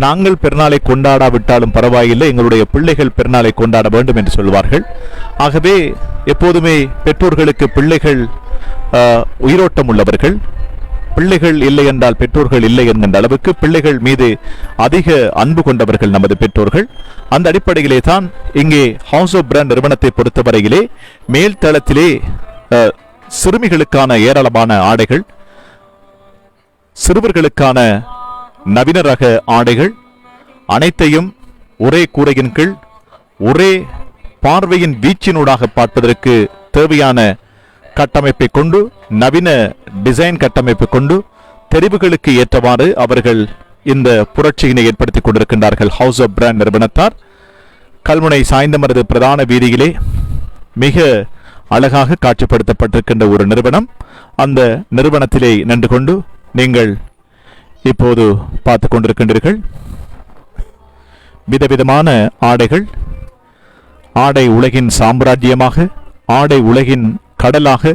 நாங்கள் பெருநாளை கொண்டாடாவிட்டாலும் பரவாயில்லை, எங்களுடைய பிள்ளைகள் பெருநாளை கொண்டாட வேண்டும் என்று சொல்வார்கள். ஆகவே எப்போதுமே பெற்றோர்களுக்கு பிள்ளைகள் உயிரோட்டம் உள்ளவர்கள். பிள்ளைகள் இல்லை என்றால் பெற்றோர்கள் இல்லை என்கின்ற அளவுக்கு பிள்ளைகள் மீது அதிக அன்பு கொண்டவர்கள் நமது பெற்றோர்கள். அந்த அடிப்படையிலே தான் இங்கே ஹவுஸ் ஆஃப் பிராண்ட் நிறுவனத்தை பொறுத்தவரையிலே மேல் தளத்திலே சிறுமிகளுக்கான ஏராளமான ஆடைகள், சிறுவர்களுக்கான நவீன ரக ஆடைகள் அனைத்தையும் ஒரே கூரையின் கீழ் ஒரே பார்வையின் வீச்சினூடாக பார்ப்பதற்கு தேவையான கட்டமைப்பை கொண்டு, நவீன டிசைன் கட்டமைப்பை கொண்டு தெரிவுகளுக்கு ஏற்றவாறு அவர்கள் இந்த புரட்சியினை ஏற்படுத்திக் கொண்டிருக்கின்றார்கள். ஹவுஸ் ஆஃப் பிராண்ட் நிறுவனத்தார் கல்முனை சாய்ந்தமரது பிரதான வீதியிலே மிக அழகாக காட்சிப்படுத்தப்பட்டிருக்கின்ற ஒரு நிறுவனம். அந்த நிறுவனத்திலே நின்று கொண்டு நீங்கள் இப்போது பார்த்து கொண்டிருக்கின்றீர்கள். விதவிதமான ஆடைகள், ஆடை உலகின் சாம்ராஜ்யமாக, ஆடை உலகின் கடலாக,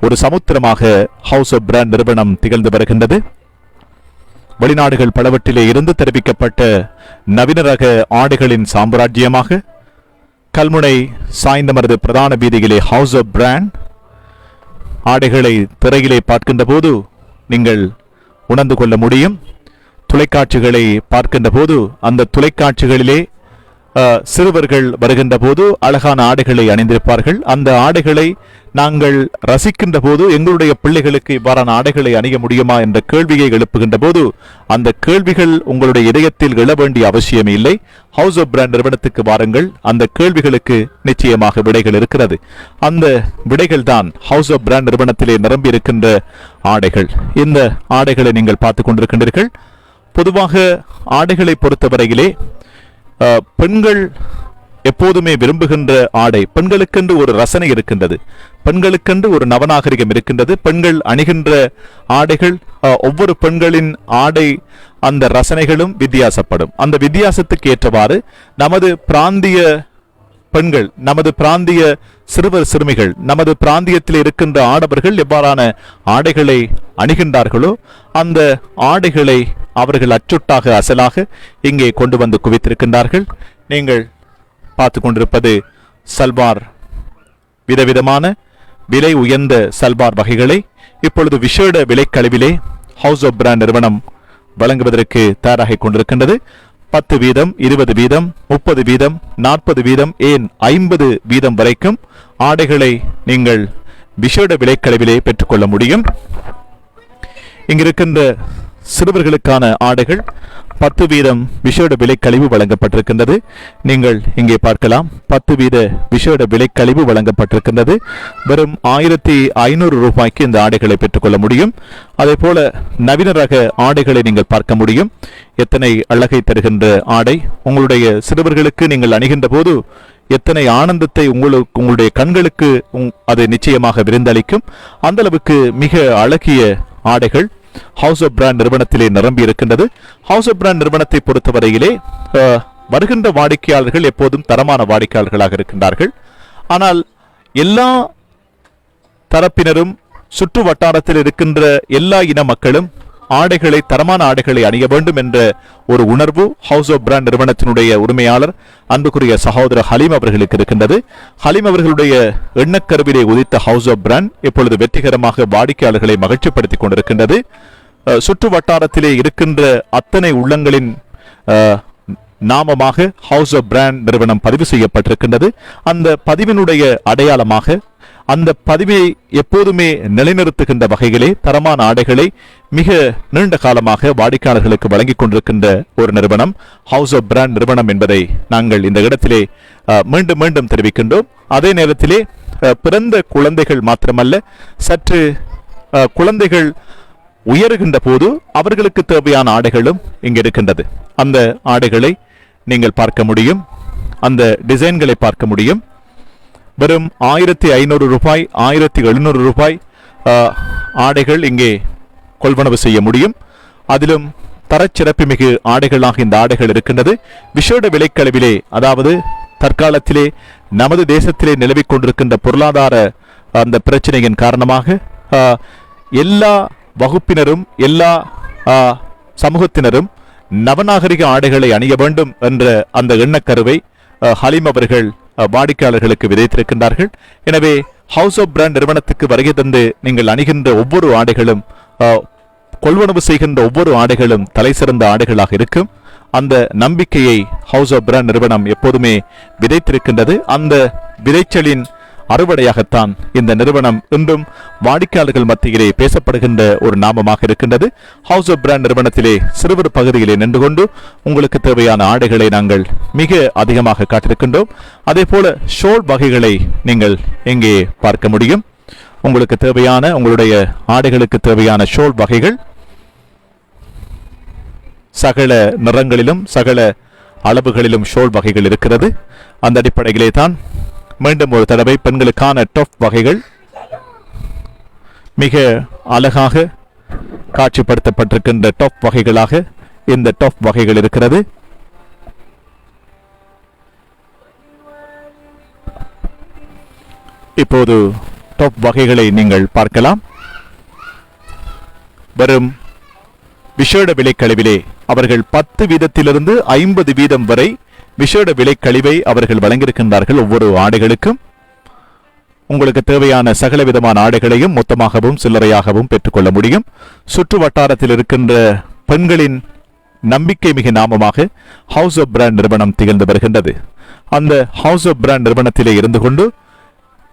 ஒரு சமுத்திரமாக ஹவுஸ் ஆஃப் பிராண்ட் நிறுவனம் திகழ்ந்து வருகின்றது. வெளிநாடுகள் பலவற்றிலே இருந்து தெரிவிக்கப்பட்ட நவீன ரக ஆடைகளின் சாம்ராஜ்யமாக கல்முனை சாய்ந்தமரது பிரதான வீதியிலே ஹவுஸ் ஆஃப் பிராண்ட் ஆடைகளை திரையிலே பார்க்கின்ற போது நீங்கள் உணர்ந்து கொள்ள முடியும். தொலைக்காட்சிகளை பார்க்கின்ற போது அந்த தொலைக்காட்சிகளிலே சிறுவர்கள் வருகின்ற போது அழகான ஆடைகளை அணிந்திருப்பார்கள். அந்த ஆடைகளை நாங்கள் ரசிக்கின்ற போது எங்களுடைய பிள்ளைகளுக்கு இவ்வாறான ஆடைகளை அணிய முடியுமா என்ற கேள்வியை எழுப்புகின்ற போது அந்த கேள்விகள் உங்களுடைய இதயத்தில் எழ வேண்டிய அவசியம் இல்லை. ஹவுஸ் ஆஃப் பிராண்ட் நிறுவனத்துக்கு வாருங்கள், அந்த கேள்விகளுக்கு நிச்சயமாக விடைகள் இருக்கிறது. அந்த விடைகள் தான் ஹவுஸ் ஆஃப் பிராண்ட் நிறுவனத்திலே நிரம்பி இருக்கின்ற ஆடைகள். இந்த ஆடைகளை நீங்கள் பார்த்து கொண்டிருக்கின்றீர்கள். பொதுவாக ஆடைகளை பொறுத்தவரையிலே பெண்கள் எப்போதுமே விரும்புகின்ற ஆடை. பெண்களுக்கென்று ஒரு ரசனை இருக்கின்றது, பெண்களுக்கென்று ஒரு நவநாகரிகம் இருக்கின்றது. பெண்கள் அணிகின்ற ஆடைகள், ஒவ்வொரு பெண்களின் ஆடை அந்த ரசனைகளும் வித்தியாசப்படும். அந்த வித்தியாசத்துக்கு ஏற்றவாறு நமது பிராந்திய பெண்கள், நமது பிராந்திய சிறுவர் சிறுமிகள், நமது பிராந்தியத்தில் இருக்கின்ற ஆடவர்கள் எவ்வாறான ஆடைகளை அணிகின்றார்களோ அந்த ஆடைகளை அவர்கள் அச்சுட்டாக அசலாக இங்கே கொண்டு வந்து குவித்திருக்கின்றார்கள். நீங்கள் பார்த்து கொண்டிருப்பது சல்வார், விதவிதமான விலை உயர்ந்த சல்வார் வகைகளை இப்பொழுது விசேட விலைக்கழிவிலே ஹவுஸ் ஆஃப் பிராண்ட் நிறுவனம் வழங்குவதற்கு தயாராகிக் கொண்டிருக்கின்றது. 10 வீதம், 20 வீதம், 30 வீதம், 40 வீதம், ஏன் 50 வீதம் வரைக்கும் ஆடைகளை நீங்கள் விசேட விலைக்கழிவிலே பெற்றுக்கொள்ள முடியும். இங்கிருக்கின்ற சிறுவர்களுக்கான ஆடைகள் 10 வீதம் விசேட விலைக்கழிவு வழங்கப்பட்டிருக்கின்றது. நீங்கள் இங்கே பார்க்கலாம், 10 வீத விசேட விலைக்கழிவு வழங்கப்பட்டிருக்கின்றது. வெறும் 1500 ரூபாய்க்கு இந்த ஆடைகளை பெற்றுக்கொள்ள முடியும். அதே போல நவீன ரக ஆடைகளை நீங்கள் பார்க்க முடியும். எத்தனை அழகை தருகின்ற ஆடை! உங்களுடைய சிறுவர்களுக்கு நீங்கள் அணிகின்ற போது எத்தனை ஆனந்தத்தை உங்களுடைய கண்களுக்கு அது நிச்சயமாக விருந்தளிக்கும். அந்த அளவுக்கு மிக அழகிய ஆடைகள் ஹவுஸ் ஆஃப் பிராண்ட் நிறுவனத்திலே நிரம்பி இருக்கின்றது. ஹவுஸ் ஆஃப் பிராண்ட் நிறுவனத்தை பொறுத்தவரையிலே வருகின்ற வாடிக்கையாளர்கள் எப்போதும் தரமான வாடிக்கையாளர்களாக இருக்கின்றார்கள். ஆனால் எல்லா தரப்பினரும், சுற்று வட்டாரத்தில் இருக்கின்ற எல்லா இன மக்களும் ஆடைகளை, தரமான ஆடைகளை அணிய வேண்டும் என்ற ஒரு உணர்வு ஹவுஸ் ஆஃப் பிராண்ட் நிறுவனத்தினுடைய உரிமையாளர் அன்புக்குரிய சகோதரர் ஹலீம் அவர்களுக்கு இருக்கின்றது. ஹலீம் அவர்களுடைய எண்ணக்கருவிலே உதித்த ஹவுஸ் ஆஃப் பிராண்ட் இப்பொழுது வெற்றிகரமாக வாடிக்கையாளர்களை மகிழ்ச்சிப்படுத்திக் கொண்டிருக்கின்றது. சுற்று வட்டாரத்திலே இருக்கின்ற அத்தனை உள்ளங்களின் நாமமாக ஹவுஸ் ஆஃப் பிராண்ட் நிறுவனம் பதிவு செய்யப்பட்டிருக்கின்றது. அந்த பதிவினுடைய அடையாளமாக, அந்த பதிவை எப்போதுமே நிலைநிறுத்துகின்ற வகையிலே தரமான ஆடைகளை மிக நீண்ட காலமாக வாடிக்கையாளர்களுக்கு வழங்கிக் கொண்டிருக்கின்ற ஒரு நிறுவனம் ஹவுஸ் ஆஃப் பிராண்ட் நிறுவனம் என்பதை நாங்கள் இந்த இடத்திலே மீண்டும் மீண்டும் தெரிவிக்கின்றோம். அதே நேரத்திலே பிறந்த குழந்தைகள் மாத்திரமல்ல, சற்று குழந்தைகள் உயருகின்ற போது அவர்களுக்கு தேவையான ஆடைகளும் இங்கு இருக்கின்றது. அந்த ஆடைகளை நீங்கள் பார்க்க முடியும், அந்த டிசைன்களை பார்க்க முடியும். வெறும் 1500 ரூபாய், 1700 ரூபாய் ஆடைகள் இங்கே கொள்வனவு செய்ய முடியும். அதிலும் தரச்சிறப்புமிகு ஆடைகளாக இந்த ஆடைகள் இருக்கின்றது. விசேட விலைக்களவிலே, அதாவது தற்காலத்திலே நமது தேசத்திலே நிலவிக் கொண்டிருக்கின்ற பொருளாதார அந்த பிரச்சனையின் காரணமாக எல்லா வகுப்பினரும், எல்லா சமூகத்தினரும் நவநாகரிக ஆடைகளை அணிய வேண்டும் என்ற அந்த எண்ணக்கருவை ஹலீம் அவர்கள் வாடிக்கையாளர்களுக்கு விதைத்திருக்கின்றார்கள். எனவே ஹவுஸ் ஆஃப் பிராண்ட் நிறுவனத்துக்கு வருகை தந்து நீங்கள் அணிகின்ற ஒவ்வொரு ஆடைகளும், கொள்வனவு செய்கின்ற ஒவ்வொரு ஆடைகளும் தலை சிறந்த ஆடைகளாக இருக்கும். அந்த நம்பிக்கையை ஹவுஸ் ஆஃப் பிராண்ட் நிறுவனம் எப்போதுமே விதைத்திருக்கின்றது. அந்த விதைச்சலின் அறுவடையாகத்தான் இந்த நிறுவனம் இன்றும் வாடிக்கையாளர்கள் மத்தியிலே பேசப்படுகின்ற ஒரு நாமமாக இருக்கின்றது. ஹவுஸ் ஆஃப் பிராண்ட் நிறுவனத்திலே சிறுவர் பகுதியிலே நின்று கொண்டு உங்களுக்கு தேவையான ஆடைகளை நாங்கள் மிக அதிகமாக காட்டிருக்கின்றோம். அதே போல ஷோல் வகைகளை நீங்கள் இங்கே பார்க்க முடியும். உங்களுக்கு தேவையான, உங்களுடைய ஆடைகளுக்கு தேவையான ஷோல் வகைகள் சகல நிறங்களிலும் சகல அளவுகளிலும் ஷோல் வகைகள் இருக்கிறது. அந்த அடிப்படையிலே தான் மீண்டும் ஒரு தடவை பெண்களுக்கான டாப் வகைகள் மிக அழகாக காட்சிப்படுத்தப்பட்டிருக்கின்ற டாப் வகைகளாக இந்த டாப் வகைகள் இருக்கிறது. இப்போது டாப் வகைகளை நீங்கள் பார்க்கலாம். வரும் விசேட விலைக்கழிவிலே அவர்கள் 10 வீதத்திலிருந்து 50 வீதம் வரை விசேட விலைக்கழிவை அவர்கள் வழங்கியிருக்கின்றார்கள். ஒவ்வொரு ஆடைகளுக்கும் உங்களுக்கு தேவையான சகல விதமான ஆடைகளையும் மொத்தமாகவும் சில்லறையாகவும் பெற்றுக்கொள்ள முடியும். சுற்று வட்டாரத்தில் இருக்கின்ற பெண்களின் நம்பிக்கை மிக நாமமாக ஹவுஸ் ஆஃப் பிராண்ட் நிறுவனம் திகழ்ந்து வருகின்றது. அந்த ஹவுஸ் ஆஃப் பிராண்ட் நிறுவனத்திலே இருந்து கொண்டு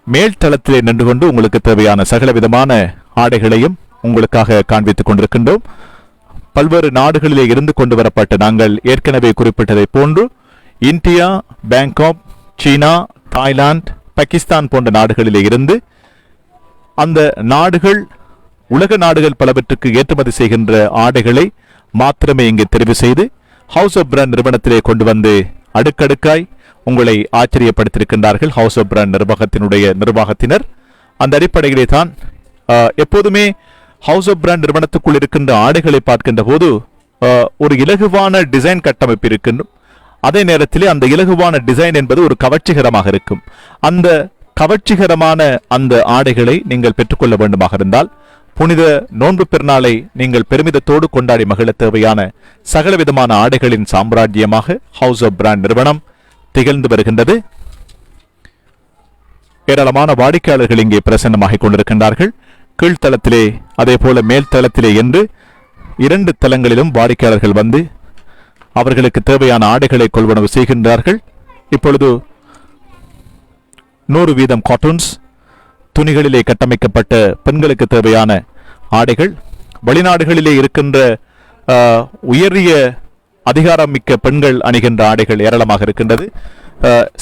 மேல்தளத்திலே நின்று கொண்டு உங்களுக்கு தேவையான சகல விதமான ஆடைகளையும் உங்களுக்காக காண்பித்துக் கொண்டிருக்கின்றோம். பல்வேறு நாடுகளிலே இருந்து கொண்டு வரப்பட்ட, நாங்கள் ஏற்கனவே குறிப்பிட்டதை போன்று இந்தியா, பேங்காக், சீனா, தாய்லாந்து, பாகிஸ்தான் போன்ற நாடுகளிலே இருந்து அந்த நாடுகள், உலக நாடுகள் பலவற்றுக்கு ஏற்றுமதி செய்கின்ற ஆடைகளை மாத்திரமே இங்கு தெரிவு செய்து ஹவுஸ் ஆஃப் பிராண்ட் நிறுவனத்திலே கொண்டு வந்து அடுக்கடுக்காய் உங்களை ஆச்சரியப்படுத்தியிருக்கின்றார்கள் ஹவுஸ் ஆஃப் பிராண்ட் நிர்வாகத்தினர். அந்த அடிப்படையிலே தான் எப்போதுமே ஹவுஸ் ஆஃப் பிராண்ட் நிறுவனத்துக்குள் இருக்கின்ற ஆடைகளை பார்க்கின்ற போது ஒரு இலகுவான டிசைன் கட்டமைப்பு இருக்கின்றும், அதே நேரத்திலே அந்த இலகுவான டிசைன் என்பது ஒரு கவர்ச்சிகரமாக இருக்கும். அந்த கவர்ச்சிகரமான அந்த ஆடைகளை நீங்கள் பெற்றுக்கொள்ள வேண்டுமாக இருந்தால் புனித நோன்பு பெருநாளை நீங்கள் பெருமிதத்தோடு கொண்டாடி மகிழ தேவையான சகலவிதமான ஆடைகளின் சாம்ராஜ்யமாக ஹவுஸ் ஆஃப் பிராண்ட் நிறுவனம் திகழ்ந்து வருகின்றது. ஏராளமான வாடிக்கையாளர்கள் இங்கே பிரசன்னமாக கொண்டிருக்கின்றார்கள். கீழ்த்தளத்திலே அதே போல மேல் தளத்திலே என்று 2 தளங்களிலும் வாடிக்கையாளர்கள் வந்து அவர்களுக்கு தேவையான ஆடைகளை கொள்வனவு செய்கின்றார்கள். இப்பொழுது 100% காட்டன்ஸ் துணிகளிலே கட்டமைக்கப்பட்ட பெண்களுக்கு தேவையான ஆடைகள், வெளிநாடுகளிலே இருக்கின்ற உயரிய அதிகாரமிக்க பெண்கள் அணிகின்ற ஆடைகள் ஏராளமாக இருக்கின்றது.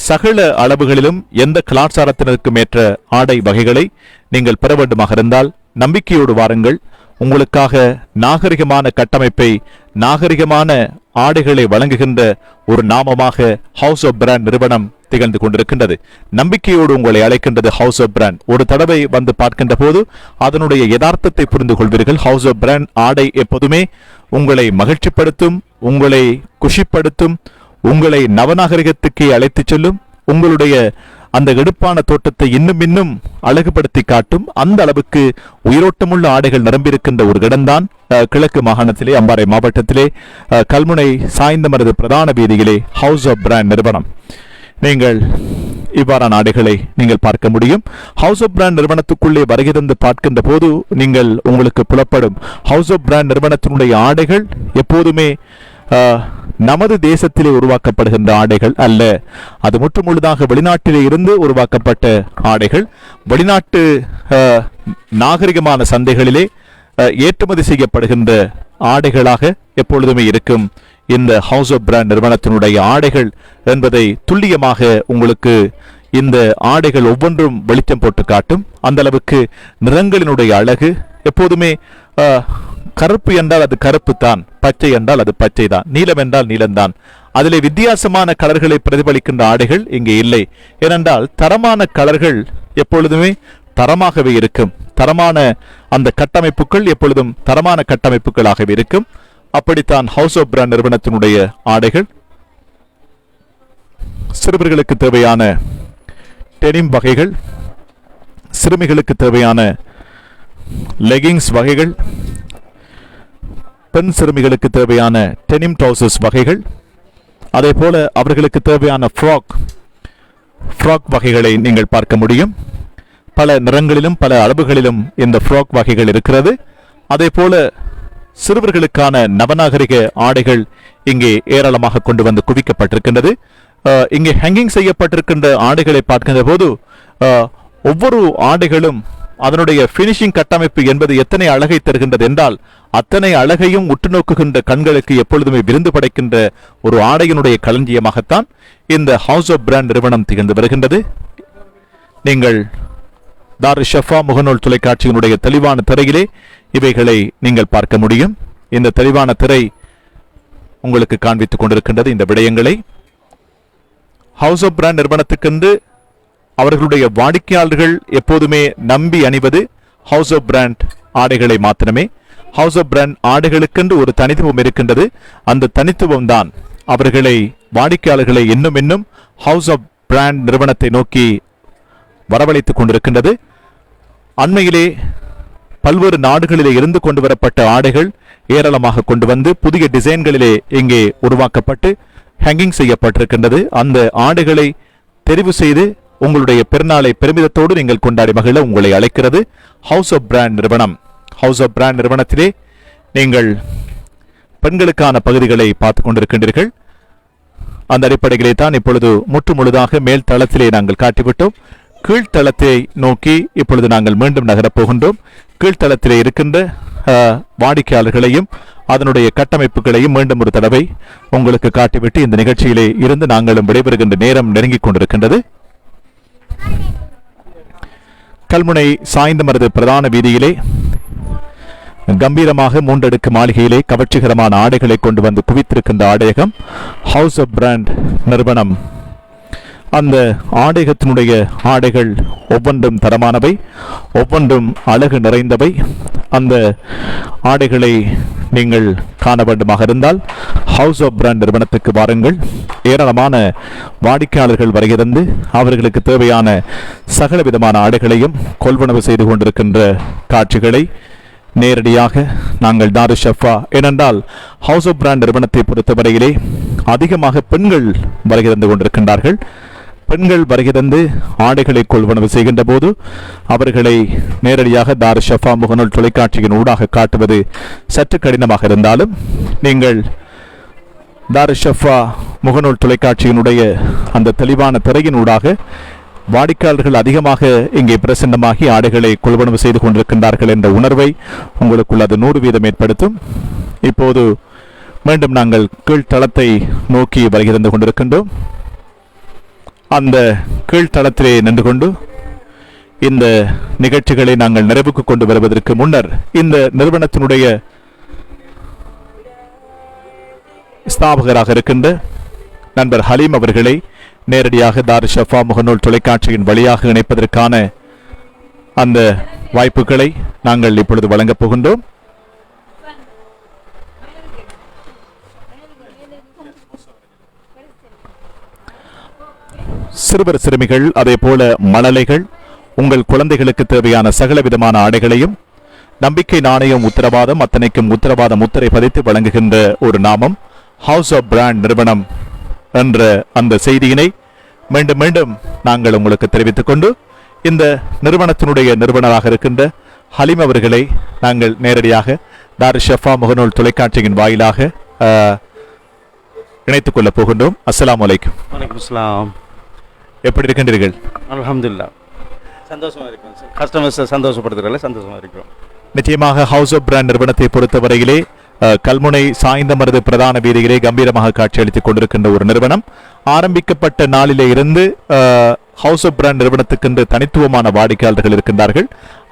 சகல அளவுகளிலும் எந்த கலாச்சாரத்தினருக்கும் ஏற்ற ஆடை வகைகளை நீங்கள் பெற வேண்டுமாக இருந்தால் நம்பிக்கையோடு வாருங்கள். உங்களுக்காக நாகரிகமான கட்டமைப்பை, நாகரிகமான ஆடைகளை வழங்குகின்ற ஒரு நாமமாக ஹவுஸ் ஆஃப் பிராண்ட் நிறுவனம் திகழ்ந்து கொண்டிருக்கின்றது. நம்பிக்கையோடு உங்களை அழைக்கின்றது ஹவுஸ் ஆஃப் பிராண்ட். ஒரு தடவை வந்து பார்க்கின்ற போது அதனுடைய யதார்த்தத்தை புரிந்து கொள்வீர்கள். ஹவுஸ் ஆஃப் பிராண்ட் ஆடை எப்போதுமே உங்களை மகிழ்ச்சிப்படுத்தும், உங்களை குஷிப்படுத்தும், உங்களை நவநாகரிகத்துக்கு அழைத்து செல்லும், உங்களுடைய அந்த எடுப்பான தோட்டத்தை இன்னும் அழகுபடுத்தி காட்டும். அந்த அளவுக்கு உயிரோட்டமுள்ள ஆடைகள் நிரம்பியிருக்கின்ற ஒரு இடம்தான் கிழக்கு மாகாணத்திலே, அம்பாறை மாவட்டத்திலே கல்முனை சாய்ந்தமரது பிரதான வீதியிலே ஹவுஸ் ஆஃப் பிராண்ட் நிறுவனம். நீங்கள் இவ்வாறான ஆடைகளை நீங்கள் பார்க்க முடியும். ஹவுஸ் ஆஃப் பிராண்ட் நிறுவனத்துக்குள்ளே வருகை தந்து பார்க்கின்ற போது உங்களுக்கு புலப்படும் ஹவுஸ் ஆஃப் பிராண்ட் நிறுவனத்தினுடைய ஆடைகள் எப்போதுமே நமது தேசத்திலே உருவாக்கப்படுகின்ற ஆடைகள் அல்ல. அது முற்றுமுழுதாக வெளிநாட்டிலே இருந்து உருவாக்கப்பட்ட ஆடைகள். வெளிநாட்டு நாகரிகமான சந்தைகளிலே ஏற்றுமதி செய்யப்படுகின்ற ஆடைகளாக எப்பொழுதுமே இருக்கும் இந்த ஹவுஸ் ஆஃப் பிராண்ட் நிறுவனத்தினுடைய ஆடைகள் என்பதை துல்லியமாக உங்களுக்கு இந்த ஆடைகள் ஒவ்வொன்றும் வெளிச்சம் போட்டு காட்டும். அந்த அளவுக்கு நிறங்களினுடைய அழகு எப்போதுமே கருப்பு என்றால் அது கருப்பு தான், பச்சை என்றால் அது பச்சை தான், நீலம் என்றால் நீலம்தான். அதிலே வித்தியாசமான கலர்களை பிரதிபலிக்கின்ற ஆடைகள் இங்கே இல்லை. ஏனென்றால் தரமான கலர்கள் எப்பொழுதுமே தரமாகவே இருக்கும். தரமான அந்த கட்டமைப்புகள் எப்பொழுதும் தரமான கட்டமைப்புகளாகவே இருக்கும். அப்படித்தான் ஹவுஸ் ஆஃப் பிராண்ட் நிறுவனத்தினுடைய ஆடைகள். சிறுவர்களுக்கு தேவையான டெனிம் வகைகள், சிறுமிகளுக்கு தேவையான லெகிங்ஸ் வகைகள், பெண் சிறுமிகளுக்கு தேவையான டெனிம் ட்ரவுசர்ஸ் வகைகள், அதே போல அவர்களுக்கு தேவையான ஃப்ராக் வகைகளை நீங்கள் பார்க்க முடியும். பல நிறங்களிலும் பல அளவுகளிலும் இந்த ஃப்ராக் வகைகள் இருக்கிறது. அதே போல சிறுவர்களுக்கான நவநாகரிக ஆடைகள் இங்கே ஏராளமாக கொண்டு வந்து குவிக்கப்பட்டிருக்கின்றது. இங்கே ஹேங்கிங் செய்யப்பட்டிருக்கின்ற ஆடைகளை பார்க்கின்ற போது ஒவ்வொரு ஆடைகளும் அதனுடைய பினிஷிங் கட்டமைப்பு என்பது எத்தனை அழகை தருகின்றது என்றால் அத்தனை அழகையும் உற்று நோக்குகின்ற கண்களுக்கு எப்பொழுதுமே விருந்து படைக்கின்ற ஒரு ஆடையினுடைய களஞ்சியமாகத்தான் இந்த ஹவுஸ் ஆஃப் பிராண்ட் நிறுவனம் திகழ்ந்து வருகின்றது. நீங்கள் தாரு ஷஃபா முகநூல் தொலைக்காட்சியினுடைய தெளிவான திரையிலே இவைகளை நீங்கள் பார்க்க முடியும். இந்த தெளிவான திரை உங்களுக்கு காண்பித்துக் கொண்டிருக்கின்றது இந்த விடயங்களை. ஹவுஸ் ஆஃப் பிராண்ட் நிறுவனத்துக்கென்று அவர்களுடைய வாடிக்கையாளர்கள் எப்போதுமே நம்பி அணிவது ஹவுஸ் ஆஃப் பிராண்ட் ஆடைகளை மாத்திரமே. ஹவுஸ் ஆஃப் பிராண்ட் ஆடைகளுக்கென்று ஒரு தனித்துவம் இருக்கின்றது. அந்த தனித்துவம் தான் அவர்களை வாடிக்கையாளர்களை இன்னும் ஹவுஸ் ஆஃப் பிராண்ட் நிறுவனத்தை நோக்கி வரவழைத்துக் கொண்டிருக்கின்றது. அண்மையிலே பல்வேறு நாடுகளிலே இருந்து கொண்டு வரப்பட்ட ஆடைகள் ஏராளமாக கொண்டு வந்து புதிய டிசைன்களிலே இங்கே உருவாக்கப்பட்டு ஹேங்கிங் செய்யப்பட்டிருக்கின்றது. அந்த ஆடைகளை தெரிவு செய்து உங்களுடைய பெருநாளை பெருமிதத்தோடு நீங்கள் கொண்டாடி மகிழ உங்களை அழைக்கிறது ஹவுஸ் ஆஃப் பிராண்ட் நிறுவனம். ஹவுஸ் ஆஃப் பிராண்ட் நிறுவனத்திலே நீங்கள் பெண்களுக்கான பகுதிகளை பார்த்துக் கொண்டிருக்கின்றீர்கள். அந்த அடிப்படையிலே தான் இப்பொழுது முற்றுமுழுதாக மேல் தளத்திலே நாங்கள் காட்டிவிட்டோம். கீழ்த்தளத்தை நோக்கி இப்பொழுது நாங்கள் மீண்டும் நகரப் போகின்றோம். கீழ்த்தளத்திலே இருக்கின்ற வாடிக்கையாளர்களையும் அதனுடைய கட்டமைப்புகளையும் மீண்டும் ஒரு தடவை உங்களுக்கு காட்டிவிட்டு இந்த நிகழ்ச்சியிலே இருந்து நாங்களும் விடைபெறுகின்ற நேரம் நெருங்கிக் கொண்டிருக்கின்றது. கல்முனை சாய்ந்தமரது பிரதான வீதியிலே கம்பீரமாக 3 அடுக்கு மாளிகையிலே கவர்ச்சிகரமான ஆடைகளை கொண்டு வந்து குவித்திருக்கின்ற ஆடையகம் ஹவுஸ் ஆஃப் பிராண்ட் நிறுவனம் அந்த ஆடைகத்தினுடைய ஆடைகள் ஒவ்வொன்றும் தரமானவை, ஒவ்வொன்றும் அழகு நிறைந்தவை. அந்த ஆடைகளை நீங்கள் காண வேண்டுமாக இருந்தால் ஹவுஸ் ஆஃப் பிராண்ட் நிறுவனத்துக்கு வாருங்கள். ஏராளமான வாடிக்கையாளர்கள் வருகிறது. அவர்களுக்கு தேவையான சகல விதமான ஆடைகளையும் கொள்வனவு செய்து கொண்டிருக்கின்ற காட்சிகளை நேரடியாக நாங்கள் தாருஷ் ஷஃபா, ஏனென்றால் ஹவுஸ் ஆஃப் பிராண்ட் நிறுவனத்தை பொறுத்தவரையிலே அதிகமாக பெண்கள் வருகை தந்து கொண்டிருக்கின்றார்கள். பெண்கள் வருகை தந்து ஆடைகளை கொள்வனவு செய்கின்ற போது அவர்களை நேரடியாக தாருஷ் ஷஃபா முகநூல் தொலைக்காட்சியின் ஊடாக காட்டுவது சற்று கடினமாக இருந்தாலும் நீங்கள் தாருஷ் ஷஃபா முகநூல் தொலைக்காட்சியினுடைய அந்த தெளிவான திரையின் ஊடாக வாடிக்கையாளர்கள் அதிகமாக இங்கே பிரசன்னமாகி ஆடைகளை கொள்வனவு செய்து கொண்டிருக்கின்றார்கள் என்ற உணர்வை உங்களுக்குள் அது 100% ஏற்படுத்தும். இப்போது மீண்டும் நாங்கள் கீழ்த்தளத்தை நோக்கி வருகிறது கொண்டிருக்கின்றோம். அந்த கீழ்த்தளத்திலே நின்று கொண்டு இந்த நிகழ்ச்சிகளை நாங்கள் நிறைவுக்கு கொண்டு வருவதற்கு முன்னர் இந்த நிறுவனத்தினுடைய ஸ்தாபகராக இருக்கின்ற நண்பர் ஹலீம் அவர்களை நேரடியாக தாருஷ் ஷஃபா முகநூல் தொலைக்காட்சியின் வழியாக இணைப்பதற்கான அந்த வாய்ப்புகளை நாங்கள் இப்பொழுது வழங்கப் போகின்றோம். சிறுவர் சிறுமிகள், அதே போல மழலைகள், உங்கள் குழந்தைகளுக்கு தேவையான சகல விதமான ஆடைகளையும் நம்பிக்கை நாணயம் உத்தரவாதம் அத்தனைக்கும் உத்தரவாதம் முத்திரை பதித்து வழங்குகின்ற ஒரு நாமம் ஹவுஸ் ஆஃப் பிராண்ட் நிறுவனம் என்ற அந்த செய்தியினை மீண்டும் மீண்டும் நாங்கள் உங்களுக்கு தெரிவித்துக் கொண்டு இந்த நிறுவனத்தினுடைய நிறுவனராக இருக்கின்ற ஹலீம் அவர்களை நாங்கள் நேரடியாக தாருஷ் ஷஃபா முகநூல் தொலைக்காட்சியின் வாயிலாக இணைத்துக் கொள்ளப் போகின்றோம். அஸ்ஸலாமு அலைக்கும். வலைக்கும் அஸ்ஸலாம். எப்படி இருக்கின்றீர்கள்? அல்ஹம்துலில்லாஹ், சந்தோஷமா இருக்கிறோம். கஸ்டமர்ஸை சந்தோஷப்படுத்துறதுல சந்தோஷமா இருக்கிறோம். நிச்சயமாக ஹவுஸ் ஆஃப் பிராண்ட் நிறுவனத்தை பொறுத்தவரையிலே கல்முனை சாய்ந்தமருது பிரதான வீதியிலே கம்பீரமாக காட்சியளித்துக் கொண்டிருக்கின்ற ஒரு நிறுவனம். ஆரம்பிக்கப்பட்ட நாளிலே இருந்து ஹவுஸ் ஆஃப் பிராண்ட் நிறுவனத்துக்கென்று தனித்துவமான வாடிக்கையாளர்கள் இருக்கின்றார்கள்.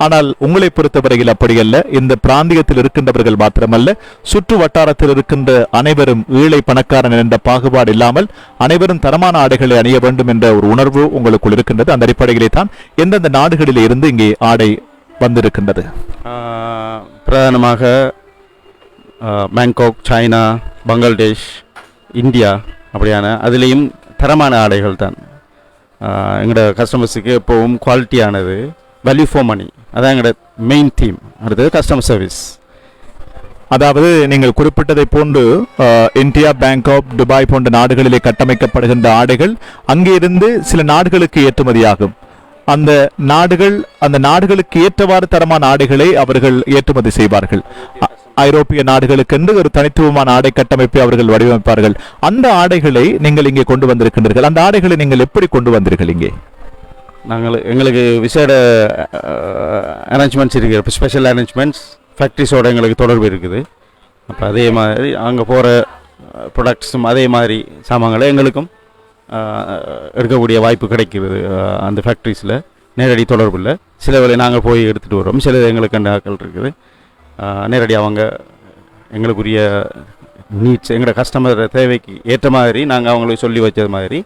ஆனால் உங்களை பொறுத்தவரையில் அப்படியல்ல. இந்த பிராந்தியத்தில் இருக்கின்றவர்கள் மாத்திரமல்ல, சுற்று வட்டாரத்தில் இருக்கின்ற அனைவரும் ஏழை பணக்காரன் என்ற பாகுபாடு இல்லாமல் அனைவரும் தரமான ஆடைகளை அணிய வேண்டும் என்ற ஒரு உணர்வு உங்களுக்குள் இருக்கின்றது. அந்த அடிப்படையிலே தான் எந்தெந்த நாடுகளிலே இருந்து இங்கே ஆடை வந்திருக்கின்றது? பிரதானமாக பேங்காக், சைனா, பங்களாதேஷ், இந்தியா, அப்படியான அதுலேயும் தரமான ஆடைகள் தான். எங்களோட கஸ்டமர்ஸுக்கு எப்போவும் குவாலிட்டியானது, வேல்யூ ஃபார் மணி, அதான் எங்களோட மெயின் தீம். அடுத்தது கஸ்டமர் சர்வீஸ். அதாவது நீங்கள் குறிப்பிட்டதை போன்று இந்தியா, பேங்காக், துபாய் போன்ற நாடுகளிலே கட்டமைக்கப்படுகின்ற ஆடைகள் அங்கே இருந்து சில நாடுகளுக்கு ஏற்றுமதியாகும். அந்த நாடுகளுக்கு ஏற்றவாறு தரமான ஆடைகளை அவர்கள் ஏற்றுமதி செய்வார்கள். ஐரோப்பிய நாடுகளுக்கென்று ஒரு தனித்துவமான ஆடை கட்டமைப்பை அவர்கள் வடிவமைப்பார்கள். அந்த ஆடைகளை நீங்கள் இங்கே கொண்டு வந்திருக்கின்றீர்கள். அந்த ஆடைகளை நீங்கள் எப்படி கொண்டு வந்தீர்கள் இங்கே? எங்களுக்கு விசேட அரேஞ்ச்மெண்ட்ஸ் இருக்குது. இப்போ ஸ்பெஷல் அரேஞ்ச்மெண்ட்ஸ் ஃபேக்ட்ரிஸோடு எங்களுக்கு தொடர்பு இருக்குது. அப்போ அதே மாதிரி அங்கே போகிற ப்ராடக்ட்ஸும் அதே மாதிரி சாமான்களை எங்களுக்கும் எடுக்கக்கூடிய வாய்ப்பு கிடைக்கிறது. அந்த ஃபேக்ட்ரிஸில் நேரடி தொடர்பு இல்லை. சில வேலை நாங்கள் போய் எடுத்துகிட்டு வரோம். சில எங்களுக்கு அந்த ஆட்கள் இருக்குது. நேரடி அவங்க எங்களுக்குரிய நீட்ஸ், எங்களோட கஸ்டமர் தேவைக்கு ஏற்ற மாதிரி நாங்கள் அவங்களுக்கு சொல்லி வச்சது மாதிரி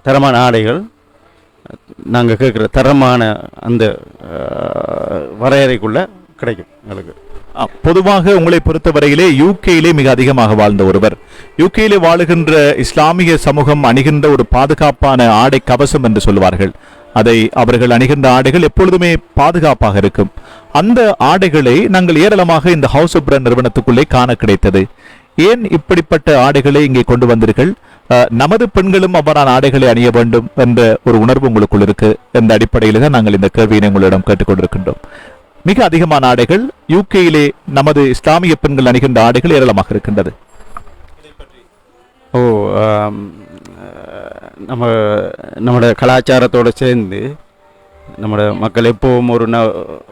தரமான ஆடைகள், நாங்கள் கேட்குற தரமான அந்த வரையறைக்குள்ளே கிடைக்கும் எங்களுக்கு. பொதுவாக உங்களை பொறுத்தவரையிலே யூகேயிலே மிக அதிகமாக வாழ்ந்த ஒருவர், யூகேயிலே வாழுகின்ற இஸ்லாமிய சமூகம் அணிகின்ற ஒரு பாதுகாப்பான ஆடை கவசம் என்று சொல்லுவார்கள். அதை அவர்கள் அணிகின்ற ஆடைகள் எப்பொழுதுமே பாதுகாப்பாக இருக்கும். அந்த ஆடைகளை நாங்கள் ஏராளமாக இந்த ஹவுஸ் ஆஃப் பிராண்ட் நிறுவனத்துக்குள்ளே காண கிடைத்தது. ஏன் இப்படிப்பட்ட ஆடைகளை இங்கே கொண்டு வந்தீர்கள்? நமது பெண்களும் அவ்வாறான ஆடைகளை அணிய வேண்டும் என்ற ஒரு உணர்வு உங்களுக்குள் இருக்கு. என்ற அடிப்படையில் தான் நாங்கள் இந்த கேள்வியை உங்களிடம் கேட்டுக்கொண்டிருக்கின்றோம். மிக அதிகமான ஆடைகள் யூகேயிலே நமது இஸ்லாமிய பெண்கள் அணிகின்ற ஆடைகள் ஏராளமாக இருக்கின்றது. நம்மளோட கலாச்சாரத்தோடு சேர்ந்து நம்மளோட மக்கள் எப்போவும்